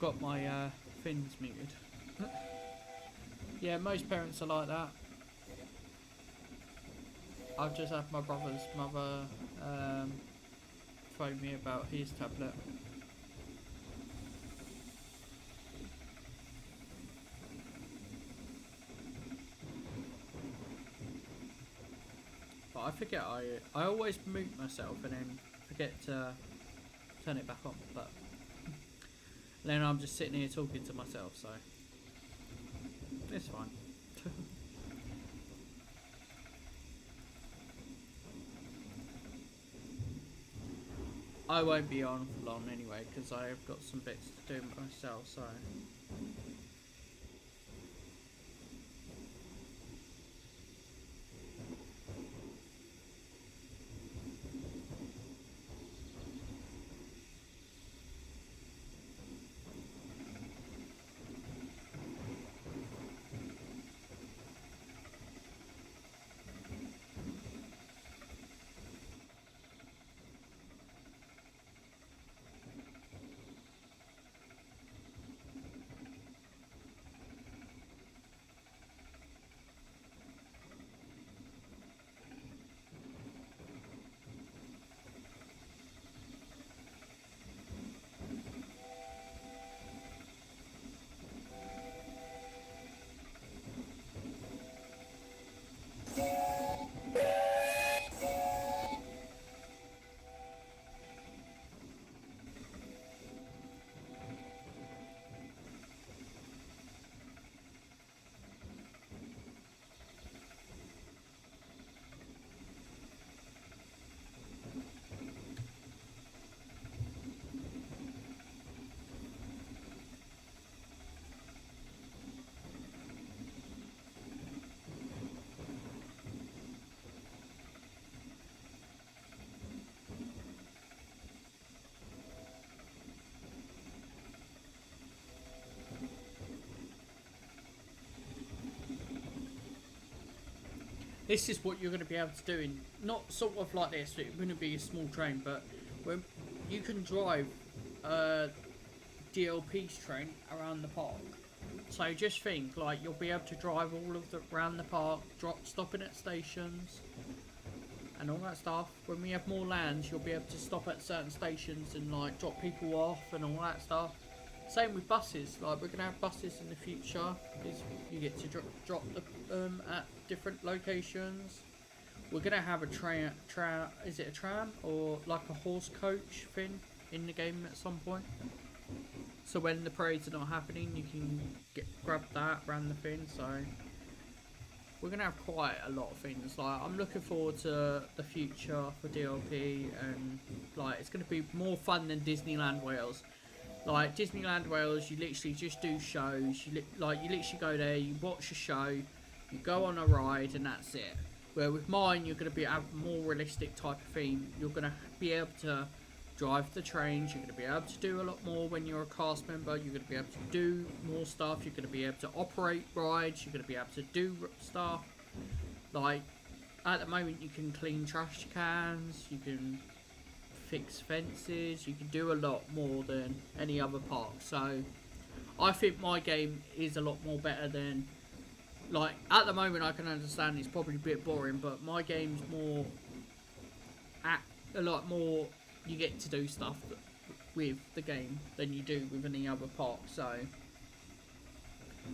got my fins muted. Yeah, most parents are like that. I've just had my brother's mother phone me about his tablet. But I forget, I always mute myself and then forget to turn it back on, but then I'm just sitting here talking to myself, so it's fine. I won't be on for long anyway, because I've got some bits to do myself, so. This is what you're going to be able to do in, not sort of like this, it wouldn't be a small train, but when you can drive DLP's train around the park. So just think, like, you'll be able to drive all of the around the park, stopping at stations and all that stuff. When we have more lands, you'll be able to stop at certain stations and like drop people off and all that stuff. Same with buses, like we're going to have buses in the future, is you get to drop them at different locations. We're going to have a is it a tram or like a horse coach thing in the game at some point? So when the parades are not happening, you can grab that around the thing, so we're going to have quite a lot of things. Like, I'm looking forward to the future for DLP, and like it's going to be more fun than Disneyland Wales. Like Disneyland Wales, you literally just do shows. You literally go there, you watch a show, you go on a ride, and that's it. Where with mine, you're going to have a more realistic type of theme. You're going to be able to drive the trains. You're going to be able to do a lot more when you're a cast member. You're going to be able to do more stuff. You're going to be able to operate rides. You're going to be able to do stuff. Like at the moment, you can clean trash cans. You can fix fences, you can do a lot more than any other park. So I think my game is a lot more better than, like, at the moment I can understand it's probably a bit boring, but my game's more a lot more, you get to do stuff with the game than you do with any other park. So,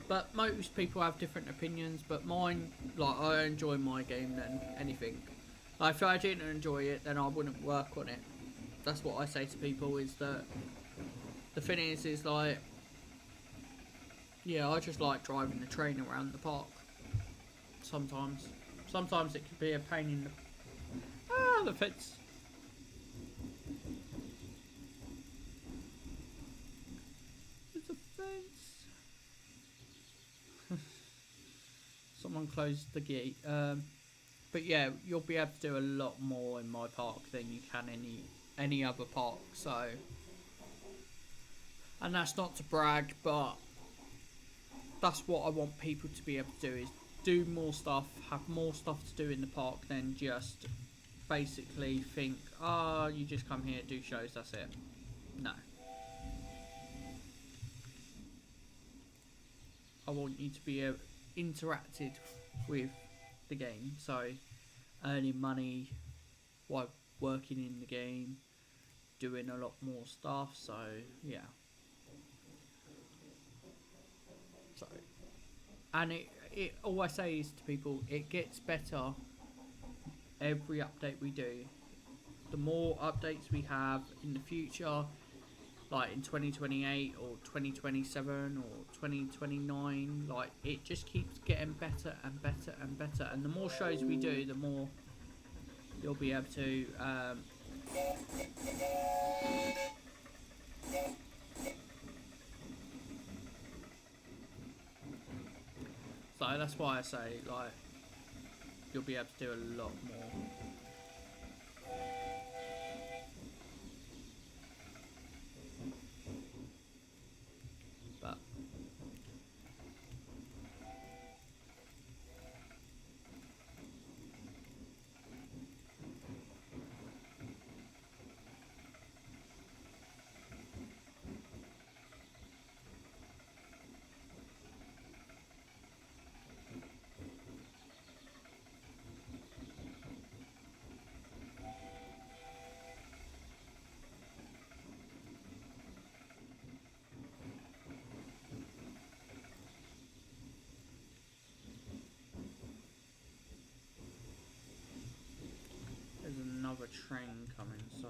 but most people have different opinions, but mine, like, I enjoy my game than anything. Like, if I didn't enjoy it, then I wouldn't work on it. That's what I say to people, is that the thing is like, yeah, I just like driving the train around the park. Sometimes it can be a pain in the fence. There's a fence. Someone closed the gate. But yeah, you'll be able to do a lot more in my park than you can any other park. So, and that's not to brag, but that's what I want people to be able to do, is do more stuff, have more stuff to do in the park than just basically think, you just come here, do shows, that's it. No. I want you to be interacted with the game, so earning money while working in the game, doing a lot more stuff. So yeah. So, and it all I say is to people, it gets better every update we do. The more updates we have in the future, like in 2028 or 2027 or 2029, like it just keeps getting better and better and better. And the more shows we do, the more you'll be able to so that's why I say, like, you'll be able to do a lot more. But there's another train coming, so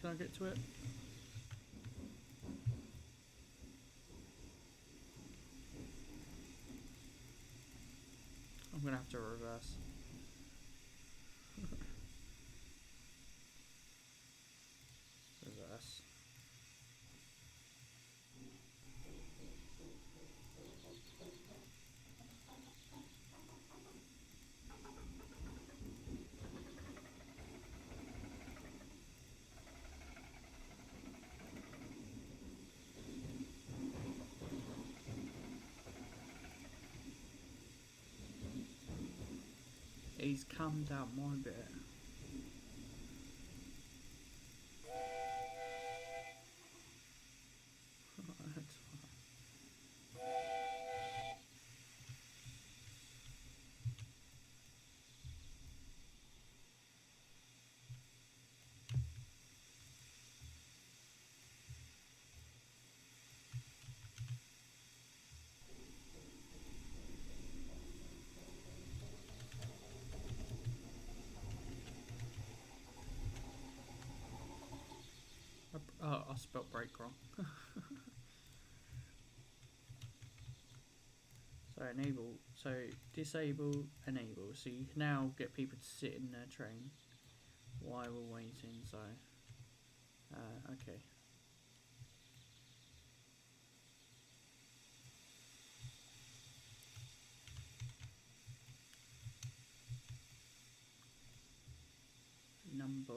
can I get to it? I'm gonna have to reverse. Reverse. He's calmed out my bit. That's fine. Oh, I spelled break wrong. So enable, so disable, enable. So you can now get people to sit in their train while we're waiting. So, okay. Number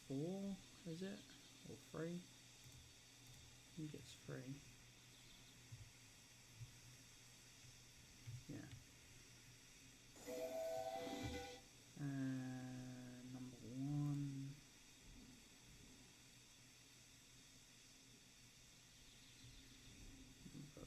4, is it? Or 3? I think it's 3. Yeah. Number 1. Number 5.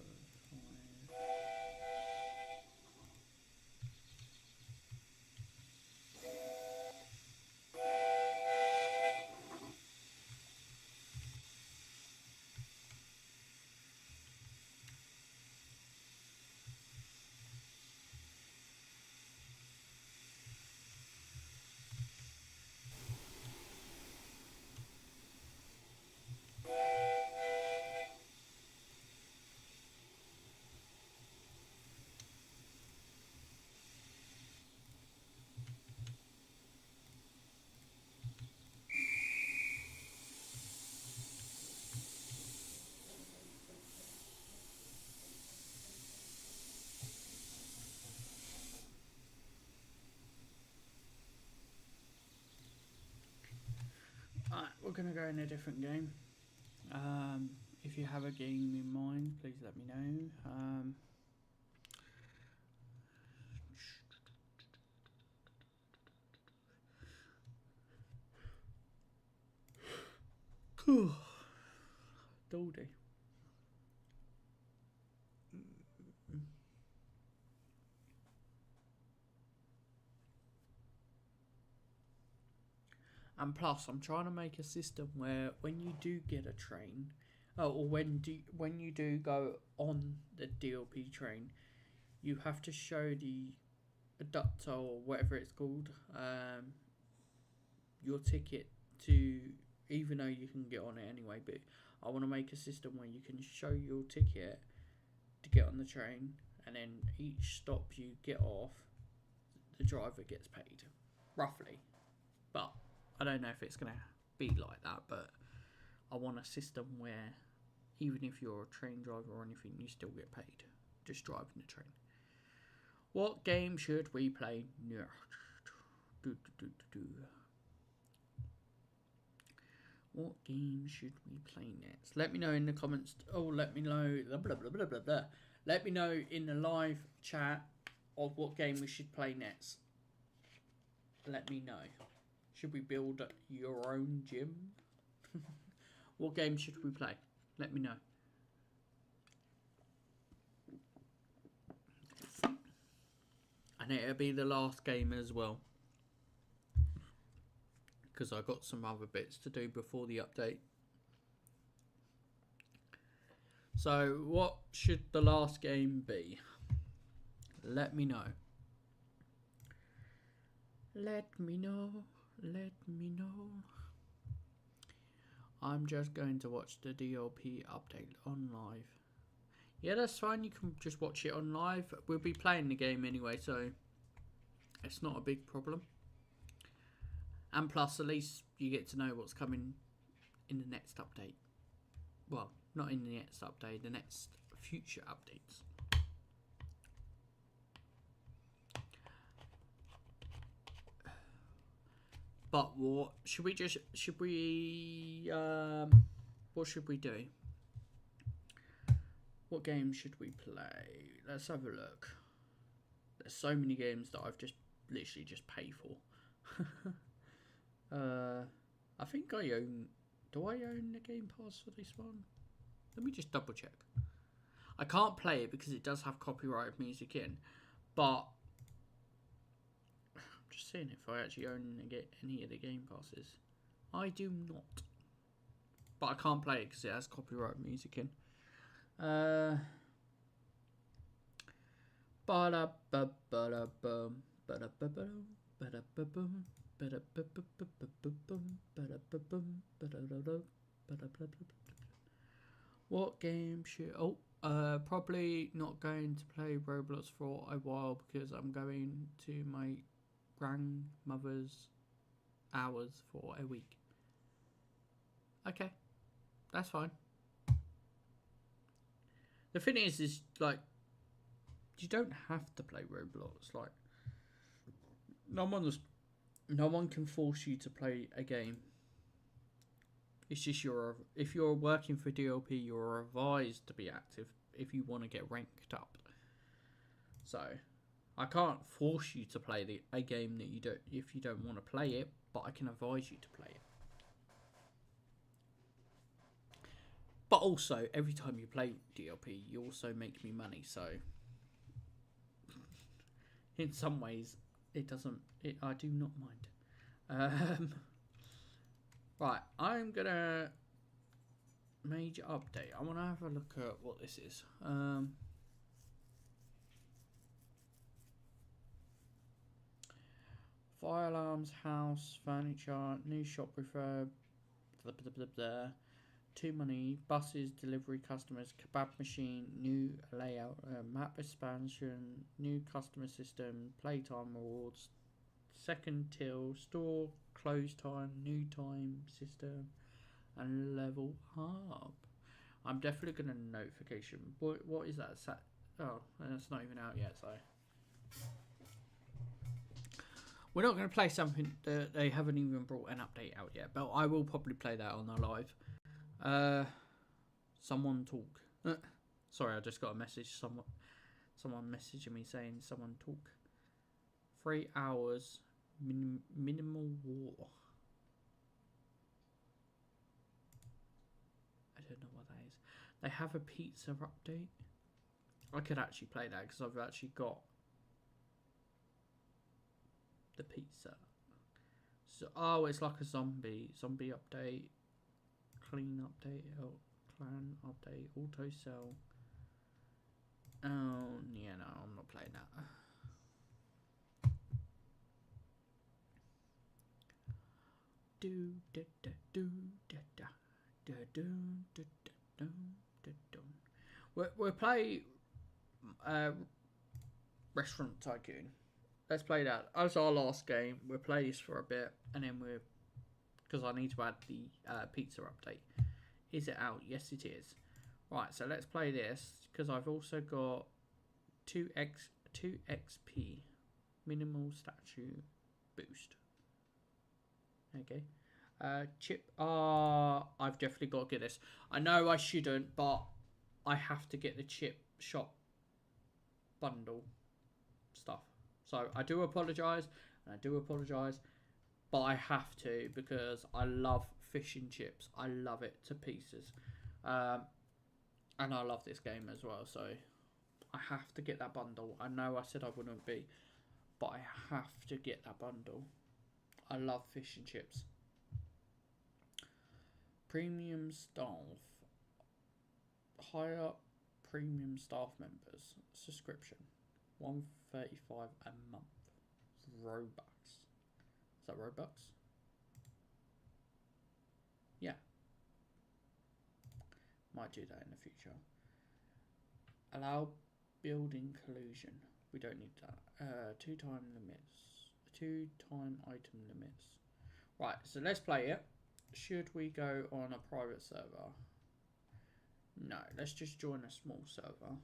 Alright, we're going to go in a different game. If you have a game in mind, please let me know. Daldy. And plus, I'm trying to make a system where when you do get a train, or when you do go on the DLP train, you have to show the adapter or whatever it's called, your ticket to, even though you can get on it anyway. But I want to make a system where you can show your ticket to get on the train, and then each stop you get off, the driver gets paid, roughly. But I don't know if it's going to be like that, but I want a system where even if you're a train driver or anything, you still get paid just driving the train. What game should we play next? What game should we play next? Let me know in the comments. Let me know. Blah, blah, blah, blah, blah. Let me know in the live chat of what game we should play next. Let me know. Should we build your own gym? What game should we play? Let me know. And it'll be the last game as well, because I got some other bits to do before the update. So what should the last game be? Let me know. Let me know. Let me know. I'm just going to watch the DLP update on live. Yeah, that's fine. You can just watch it on live. We'll be playing the game anyway, so it's not a big problem. And plus, at least you get to know what's coming in the next update. Well, not in the next update, the next future updates. But what should we do? What should we do? What game should we play? Let's have a look. There's so many games that I've just literally just paid for. I think I own. Do I own the Game Pass for this one? Let me just double check. I can't play it because it does have copyrighted music in, but I'm just seeing if I actually own any of the Game Passes. I do not, but I can't play it because it has copyrighted music in. What game should... probably not going to play Roblox for a while because I'm going to my grandmother's hours for a week. Okay, that's fine. The thing is like, you don't have to play Roblox. Like, no one can force you to play a game. It's just if you're working for DLP, you're advised to be active if you want to get ranked up. So, I can't force you to play a game that you don't if you don't want to play it, but I can advise you to play it. But also, every time you play DLP, you also make me money. So, in some ways, I do not mind. Right, I'm gonna major update. I want to have a look at what this is. Fire alarms, house, furniture, new shop refurb, blah, blah, blah, blah. Too money, buses, delivery customers, kebab machine, new layout, map expansion, new customer system, playtime rewards, second till, store, close time, new time system, and level up. I'm definitely going to notification. What is that? Oh, that's not even out yet, so. We're not going to play something that they haven't even brought an update out yet, but I will probably play that on the live. Someone talk. Sorry, I just got a message. Someone messaging me saying someone talk. 3 hours minimal war. is. They have a pizza update. I could actually play that because I've actually got the pizza. So, oh, it's like a zombie update, clean update, clan update, auto sell. Oh, yeah, no, I'm not playing that. Do da da do da da da do da da do da do. We'll play Restaurant Tycoon. Let's play that. As our last game, we'll play this for a bit, and then we'll, because I need to add the pizza update. Is it out? Yes, it is. Right, so let's play this, because I've also got 2 XP minimal statue boost. Okay. Chip. I've definitely got to get this. I know I shouldn't, but I have to get the chip shop bundle stuff. So I do apologise, but I have to because I love fish and chips. I love it to pieces, and I love this game as well. So I have to get that bundle. I know I said I wouldn't be, but I have to get that bundle. I love fish and chips. Premium staff. Hire premium staff members. Subscription. $135 a month. Robux. Is that Robux? Yeah. Might do that in the future. Allow building collusion. We don't need that. 2-time limits. 2-time item limits. Right, so let's play it. Should we go on a private server? No, let's just join a small server.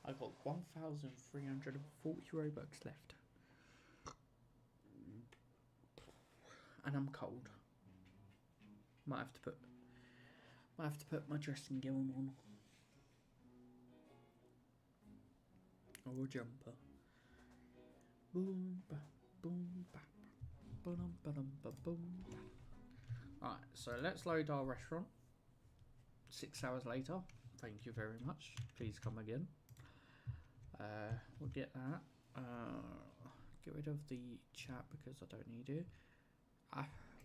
I got 1,340 Robux left. And I'm cold. Might have to put my dressing gown on. Or a jumper. Boom ba boom ba boom ba boom. Alright, so let's load our restaurant. 6 hours later. Thank you very much. Please come again. We'll get that. Get rid of the chat because I don't need it.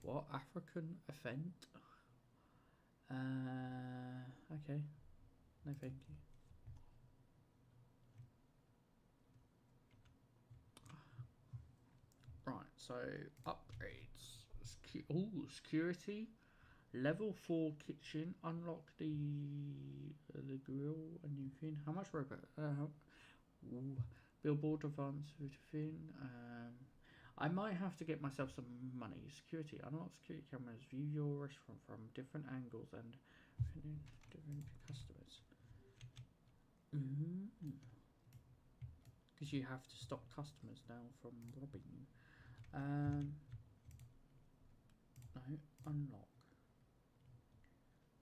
What? African event? Okay. No thank you. Right, so upgrades. Security. Level 4 kitchen. Unlock the grill and new thing. How much robot? Billboard advance food fin. I might have to get myself some money. Security. Unlock security cameras. View your restaurant from different angles and different customers. Because you have to stop customers now from robbing you. No, unlock.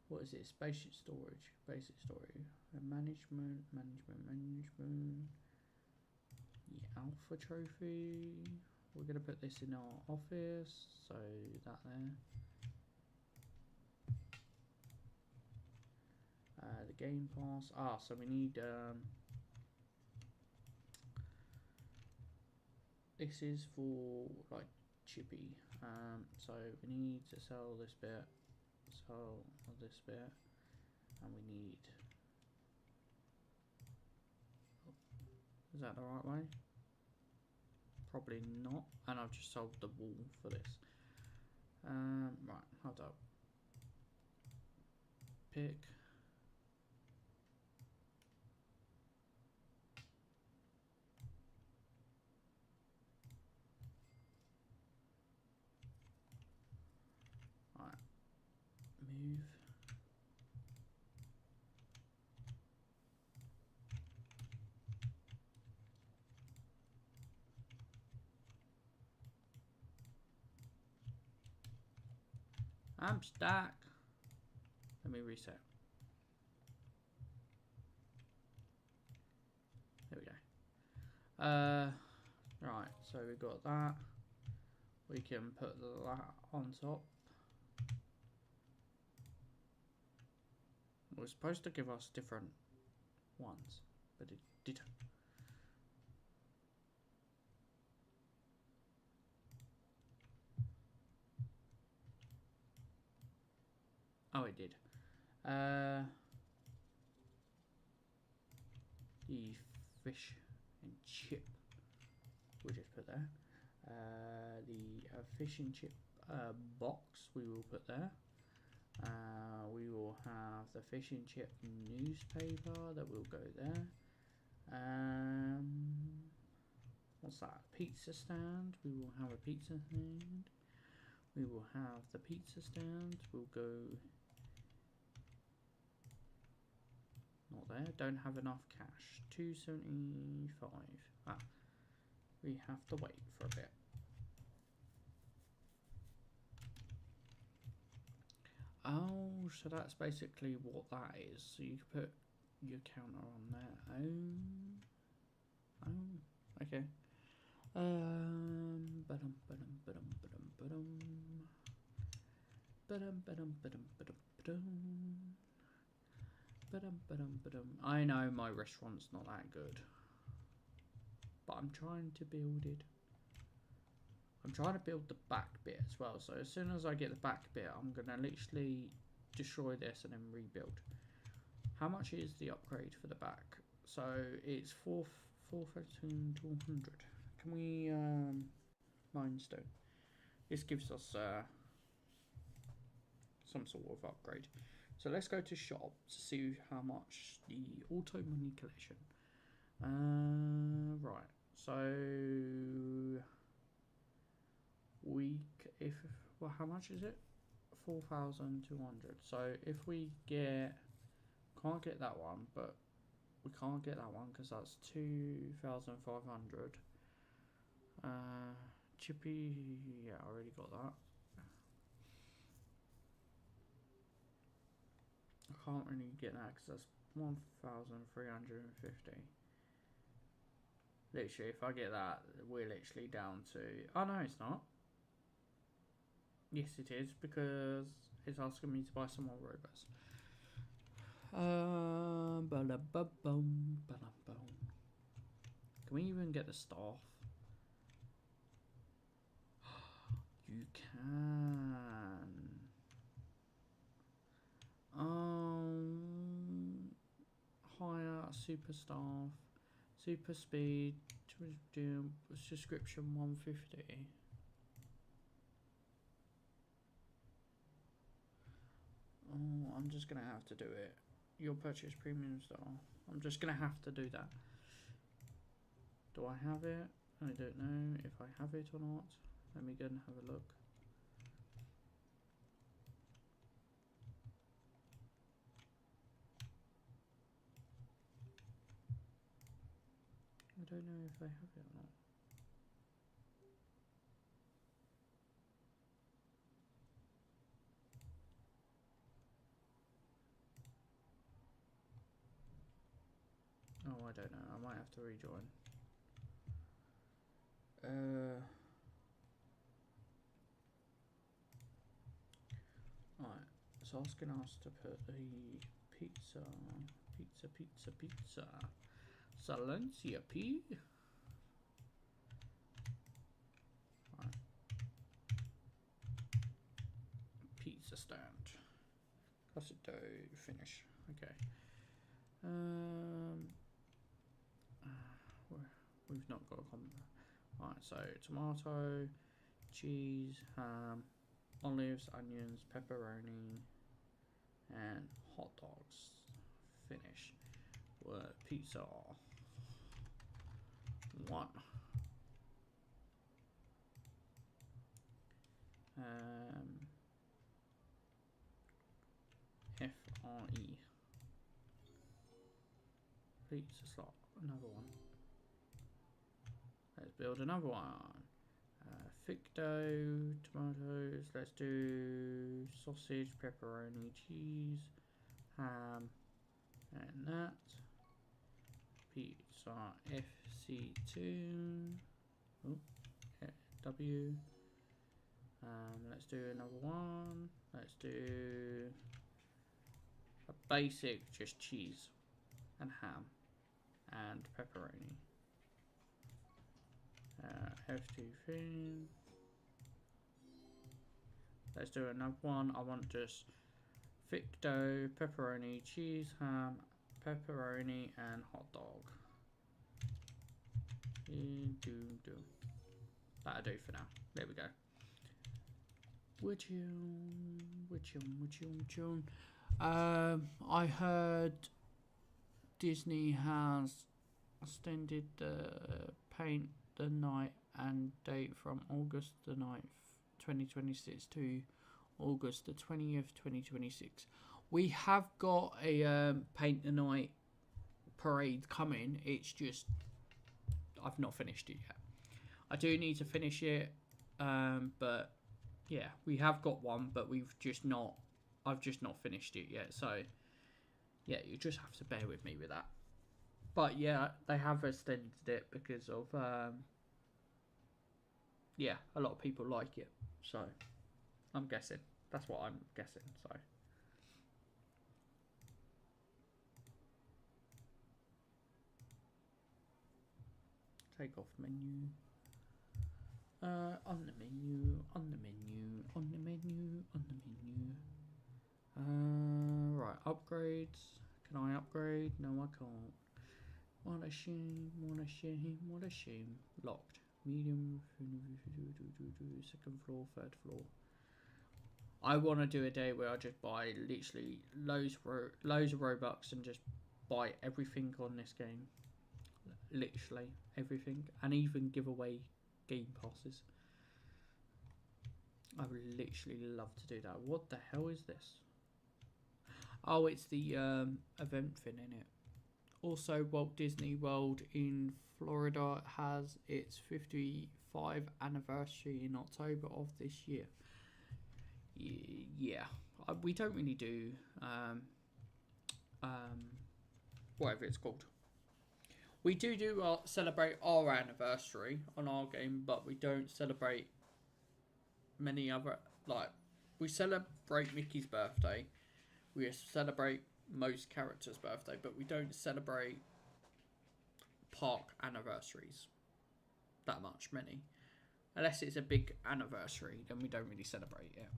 What is it? Basic storage. Basic storage. Management. The alpha trophy. We're going to put this in our office. So that there. The game pass. So we need this is for like chippy. So we need to sell this bit, sell this bit, and we need. Is that the right way? Probably not. And I've just sold the wall for this. Right, hold up. Pick. Right. Move. I'm stuck. Let me reset. Right, so we got that. We can put that on top. It was supposed to give us different ones, but it didn't. Oh, it did. The fish and chip, we'll just put there. The fish and chip box, we will put there. We will have the fish and chip newspaper that will go there. What's that? Pizza stand. We will have a pizza stand. We will have the pizza stand. We'll go. Not there. Don't have enough cash. 275. Ah, we have to wait for a bit. Oh, so that's basically what that is. So you can put your counter on there. Oh, okay. I know my restaurant's not that good, but I'm trying to build it. I'm trying to build the back bit as well, so as soon as I get the back bit, I'm going to literally destroy this and then rebuild. How much is the upgrade for the back? So it's 4,200. Can we mindstone? This gives us some sort of upgrade. So let's go to shop to see how much the auto money collection. Right, so well, how much is it? 4,200. So if we can't get that one, but we can't get that one because that's 2,500. Chippy, yeah, I already got that. I can't really get that because that's 1,350. Literally, if I get that, we're literally down to. Oh no, it's not. Yes, it is, because it's asking me to buy some more robots. Can we even get the staff? You can. Hire super staff, super speed, subscription 150. Oh, I'm just gonna have to do it. You'll purchase premium star. I'm just gonna have to do that. Do I have it? I don't know if I have it or not. Let me go and have a look. I don't know if I have it or not. Oh, I don't know. I might have to rejoin. Right. It's asking us to put the pizza. Silencia P. Right. Pizza stand. Classic dough finish. Okay. We've not got a combo. Right, so tomato, cheese, ham, olives, onions, pepperoni, and hot dogs. Finish. Pizza. 1. FRE. Pizza slot. Another one. Let's build another one. Thick dough, tomatoes. Let's do sausage, pepperoni, cheese, ham, and that. Pizza. are FC2. Oh, yeah, W. Let's do another one. Let's do a basic, just cheese and ham and pepperoni. F2 thing. Let's do another one. I want just thick dough, pepperoni, cheese, ham, pepperoni, and hot dog. That'll do for now. There we go. I heard Disney has extended the paint the night and date from August the 9th, 2026 to August the 20th, 2026. We have got a paint the night parade coming. It's just I've not finished it yet. I do need to finish it, but yeah, we have got one, but I've just not finished it yet. So yeah, you just have to bear with me with that. But yeah, they have extended it because of yeah, a lot of people like it. So I'm guessing. That's what I'm guessing. So take off menu. On the menu. Right, upgrades. Can I upgrade? No, I can't. What a shame. Locked. Medium. Second floor, third floor. I want to do a day where I just buy literally loads of Robux and just buy everything on this game. Literally everything. And even give away game passes. I would literally love to do that. What the hell is this? Oh, it's the event thing, innit? Also, Walt Disney World in Florida has its 55th anniversary in October of this year. Yeah, we don't really do whatever it's called. We do celebrate our anniversary on our game, but we don't celebrate many other, like, we celebrate Mickey's birthday, we celebrate most characters' birthday, but we don't celebrate park anniversaries that much, many. Unless it's a big anniversary, then we don't really celebrate it.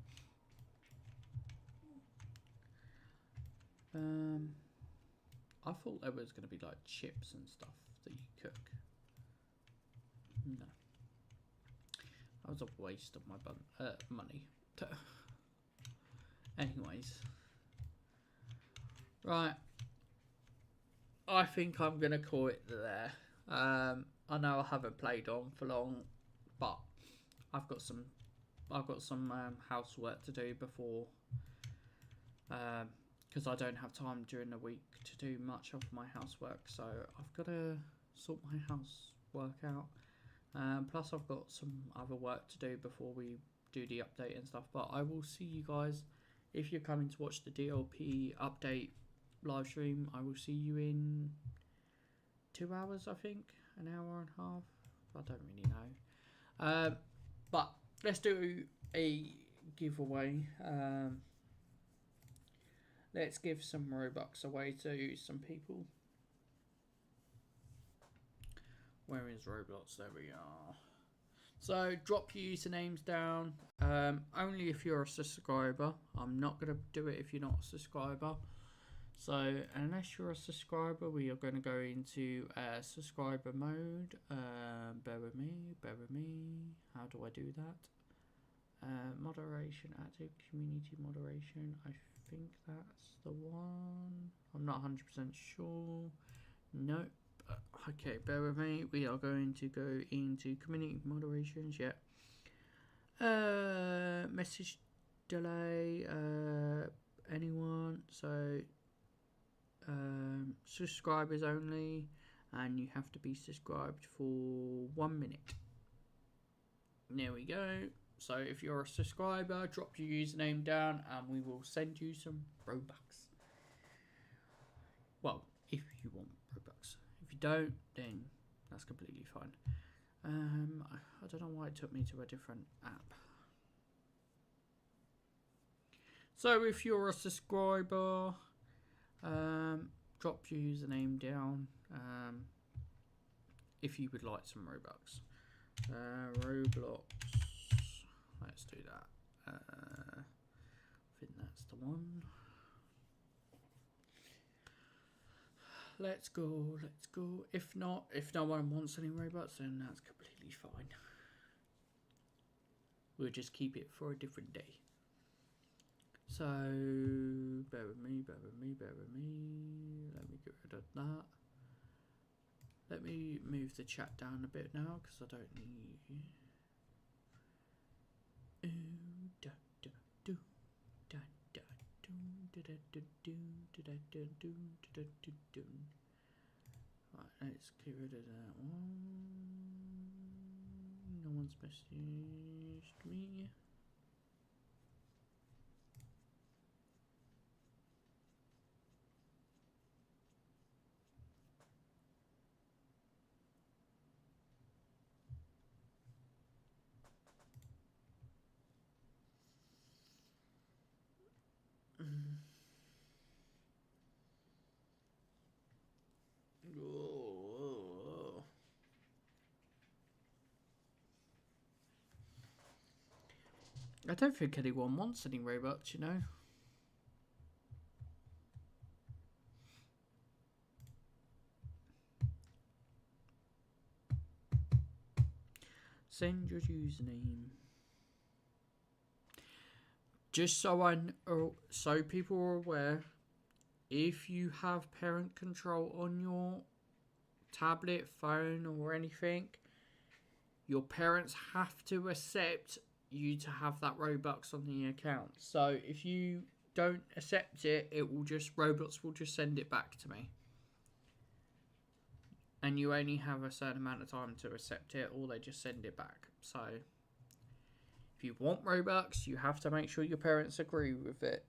I thought there was going to be like chips and stuff that you cook. No. That was a waste of my money. Anyways. Right. I think I'm going to call it there. I know I haven't played on for long, but I've got some housework to do before, because I don't have time during the week to do much of my housework, so I've got to sort my housework out. Plus I've got some other work to do before we do the update and stuff, but I will see you guys if you're coming to watch the DLP update live stream. I will see you in 2 hours, I think, an hour and a half, I don't really know. But let's do a giveaway. Let's give some Robux away to some people. Where is Roblox? There we are. So drop your usernames down. Only if you're a subscriber. I'm not going to do it if you're not a subscriber. So unless you're a subscriber, we are going to go into subscriber mode. Bear with me. How do I do that? Moderation, active community moderation. I think that's the one. I'm not 100% sure. Nope. Okay, bear with me. We are going to go into community moderations. Yeah. Message delay. Anyone? So subscribers only, and you have to be subscribed for 1 minute. There we go. So if you're a subscriber, drop your username down and we will send you some Robux. Well, if you want Robux. If you don't, then that's completely fine. I don't know why it took me to a different app. So if you're a subscriber, drop your username down if you would like some Robux. Roblox, let's do that. I think that's the one. Let's go. If not, if no one wants any Robux, then that's completely fine. We'll just keep it for a different day. So, bear with me. Let me get rid of that. Let me move the chat down a bit now, because I don't need... Right, let's get rid of that one. No one's messaged me. I don't think anyone wants any Robux, you know. Send your username. Just so people are aware, if you have parent control on your tablet, phone, or anything, your parents have to accept you to have that Robux on the account. So if you don't accept it, Roblox will just send it back to me. And you only have a certain amount of time to accept it, or they just send it back. So if you want Robux, you have to make sure your parents agree with it.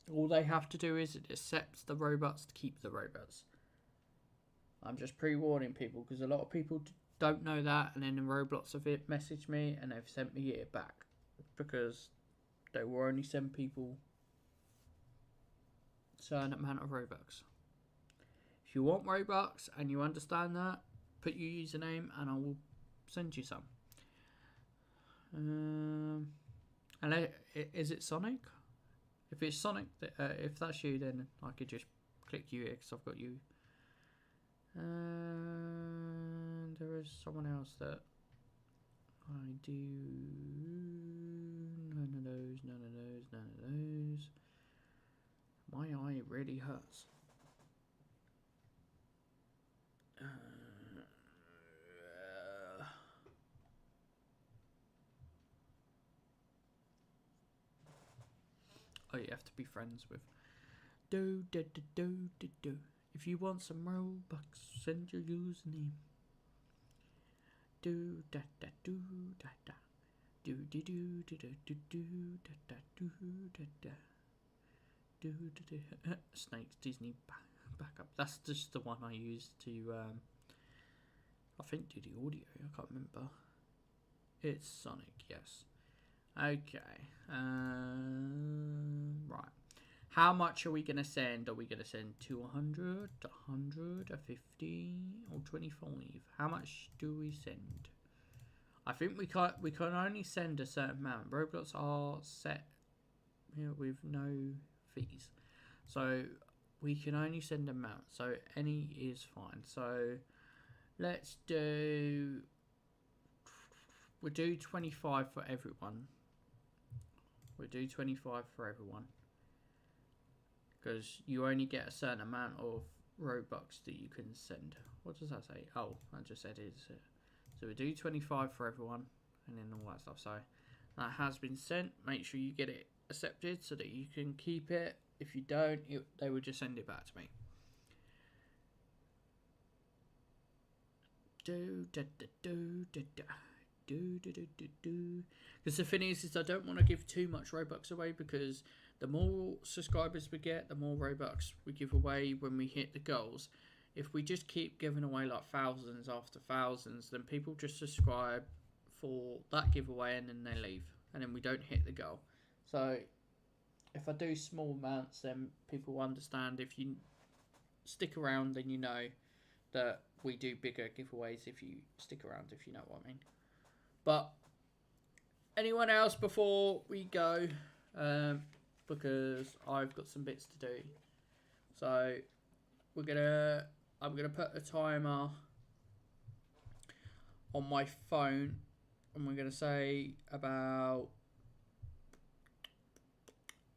All they have to do is accept the Robux to keep the Robux. I'm just pre-warning people, because a lot of people don't know that, and then the Roblox of it messaged me and they've sent me it back, because they will only send people a certain amount of Robux. If you want Robux and you understand that, put your username and I will send you some. And is it Sonic? If it's Sonic, if that's you, then I could just click you here because I've got you. And there is someone else that I do. None of those. My eye really hurts. Oh, you have to be friends with. If you want some Robux, send your username. Snakes Disney backup. That's just the one I used to I think do the audio. I can't remember. It's Sonic, yes. Okay. Right. How much are we going to send? Are we going to send 200, 100, 50, or 25? How much do we send? I think we can only send a certain amount. Roblox are set with no fees. So we can only send an amount. So any is fine. So let's do... We'll do 25 for everyone. We'll do 25 for everyone. Because you only get a certain amount of Robux that you can send. What does that say? Oh, I just said it. So we do 25 for everyone. And then all that stuff. So that has been sent. Make sure you get it accepted so that you can keep it. If you don't, they will just send it back to me. Because the thing is I don't want to give too much Robux away, because the more subscribers we get, the more Robux we give away when we hit the goals. if we just keep giving away like thousands after thousands, then people just subscribe for that giveaway and then they leave, and then we don't hit the goal. So if I do small amounts, then people will understand. If you stick around, then you know that we do bigger giveaways if you stick around, if you know what I mean. But anyone else before we go? Because I've got some bits to do. So I'm gonna put a timer on my phone, and we're gonna say about.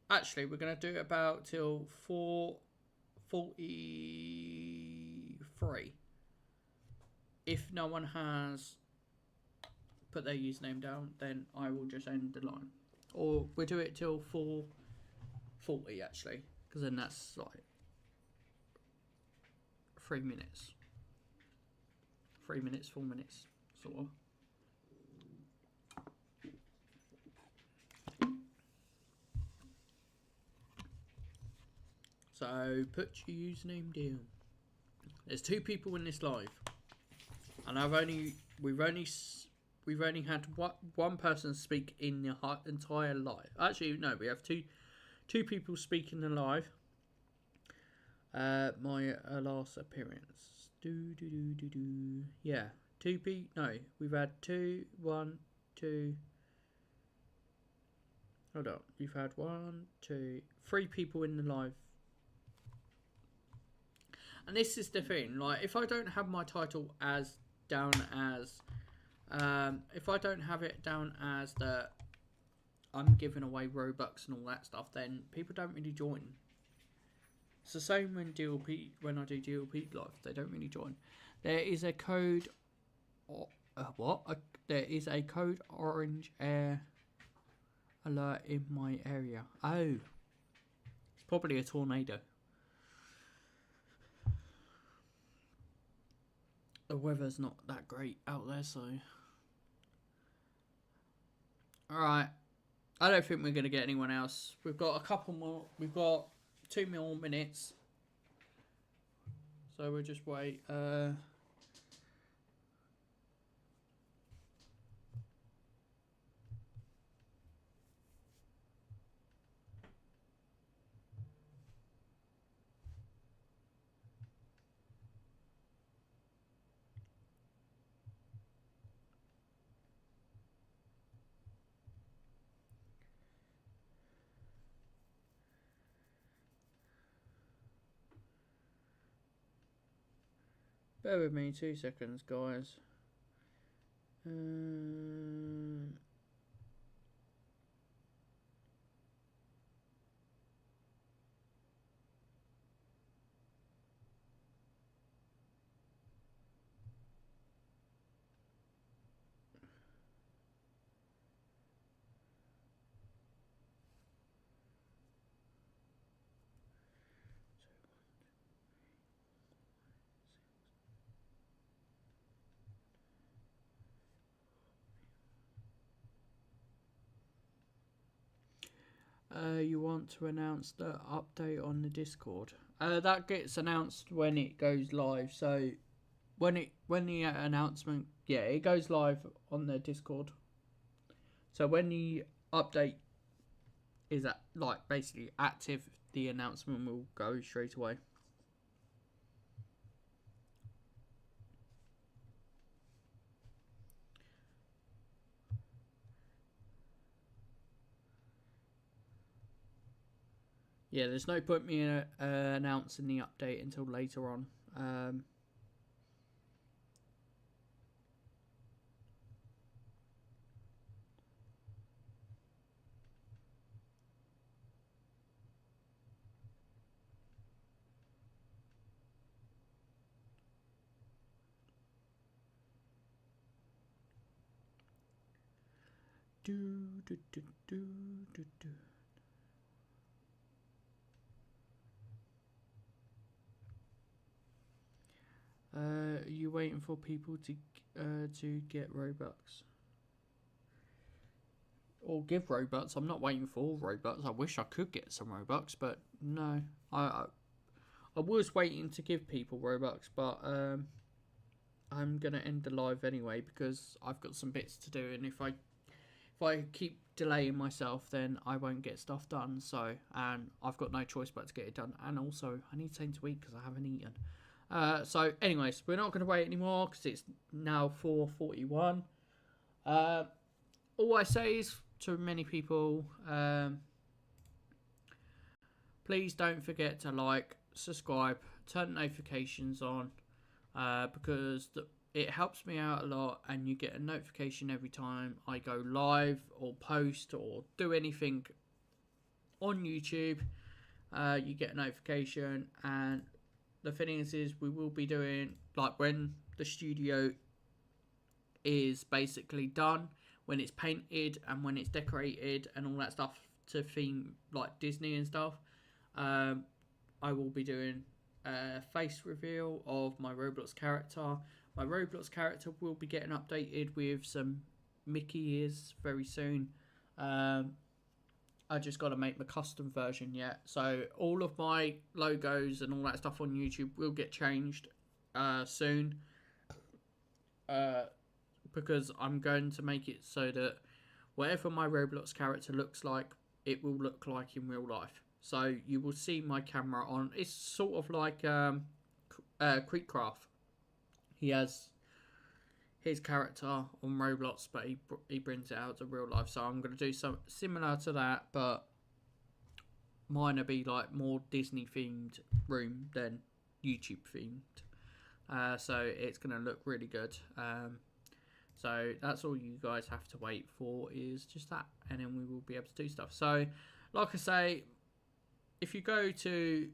Actually, we're gonna do it about till 4:43. If no one has put their username down, then I will just end the line. Or we'll do it till 4:40 actually, because then that's like 3 minutes. 3 minutes, 4 minutes, sort of. So put your username down. There's 2 people in this live, and we've only had one person speak in the entire live. Actually, no, we have two people speak in the live. My last appearance. Yeah, 2 people. No, we've had 2, 1, 2. Hold on, we've had 1, 2, 3 people in the live. And this is the thing, like, if I don't have my title as down as, if I don't have it down as that I'm giving away Robux and all that stuff, then people don't really join. It's the same when I do DLP live, they don't really join. There is a code, there is a code orange air alert in my area. Oh, it's probably a tornado. The weather's not that great out there, so. Alright. I don't think we're going to get anyone else. We've got a couple more. We've got 2 more minutes. So we'll just wait. Bear with me 2 seconds, guys. You want to announce the update on the Discord? That gets announced when it goes live. So when the announcement, yeah, it goes live on the Discord. So when the update is basically active, the announcement will go straight away. Yeah, there's no point me announcing the update until later on. Are you waiting for people to get Robux? Or give Robux? I'm not waiting for Robux. I wish I could get some Robux, but no. I was waiting to give people Robux, but I'm gonna end the live anyway because I've got some bits to do, and if I keep delaying myself, then I won't get stuff done. So, and I've got no choice but to get it done. And also, I need something to eat because I haven't eaten. So, anyways, we're not going to wait anymore because it's now 4:41. All I say is to many people, please don't forget to like, subscribe, turn notifications on, because it helps me out a lot, and you get a notification every time I go live or post or do anything on YouTube. You get a notification, and the thing is we will be doing, like, when the studio is basically done, when it's painted and when it's decorated and all that stuff to theme like Disney and stuff, I will be doing a face reveal of my Roblox character. My Roblox character will be getting updated with some Mickey ears very soon. I just got to make my custom version yet. So all of my logos and all that stuff on YouTube will get changed soon. Because I'm going to make it so that whatever my Roblox character looks like, it will look like in real life. So you will see my camera on. It's sort of like Creekcraft. He has his character on Roblox, but he brings it out to real life. So I'm going to do something similar to that, but mine will be like more Disney themed room than YouTube themed. So it's going to look really good. So that's all you guys have to wait for, is just that, and then we will be able to do stuff. So like I say, if you go to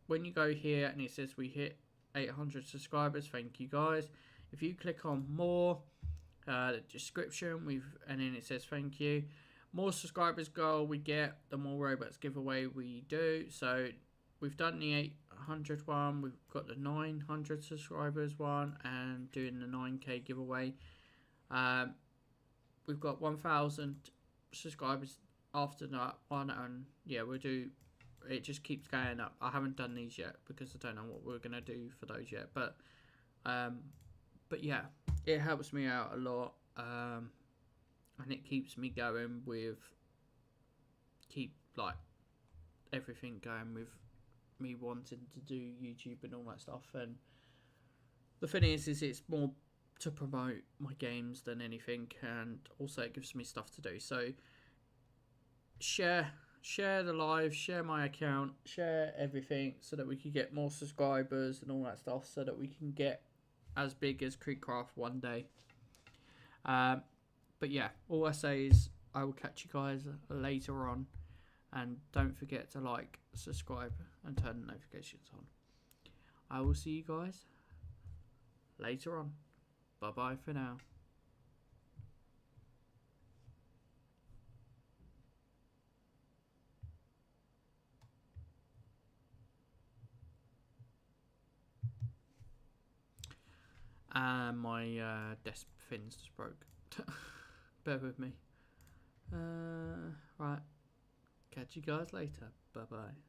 when you go here and it says we hit 800 subscribers, thank you guys. If you click on more, the description, and then it says thank you. More subscribers goal we get, the more Robux giveaway we do. So we've done the 800 one, we've got the 900 subscribers one, and doing the 9k giveaway. We've got 1,000 subscribers after that one, and yeah, we'll do. It just keeps going up. I haven't done these yet because I don't know what we're gonna do for those yet, but yeah, it helps me out a lot, and it keeps me going with like everything going with me wanting to do YouTube and all that stuff. And the thing is it's more to promote my games than anything, and also it gives me stuff to do. So share the live, share my account, share everything, so that we can get more subscribers and all that stuff, so that we can get as big as Creekcraft one day. But yeah, all I say is I will catch you guys later on, and don't forget to like, subscribe, and turn the notifications on. I will see you guys later on. Bye bye for now. And my desk fins just broke. Bear with me. Right. Catch you guys later. Bye bye.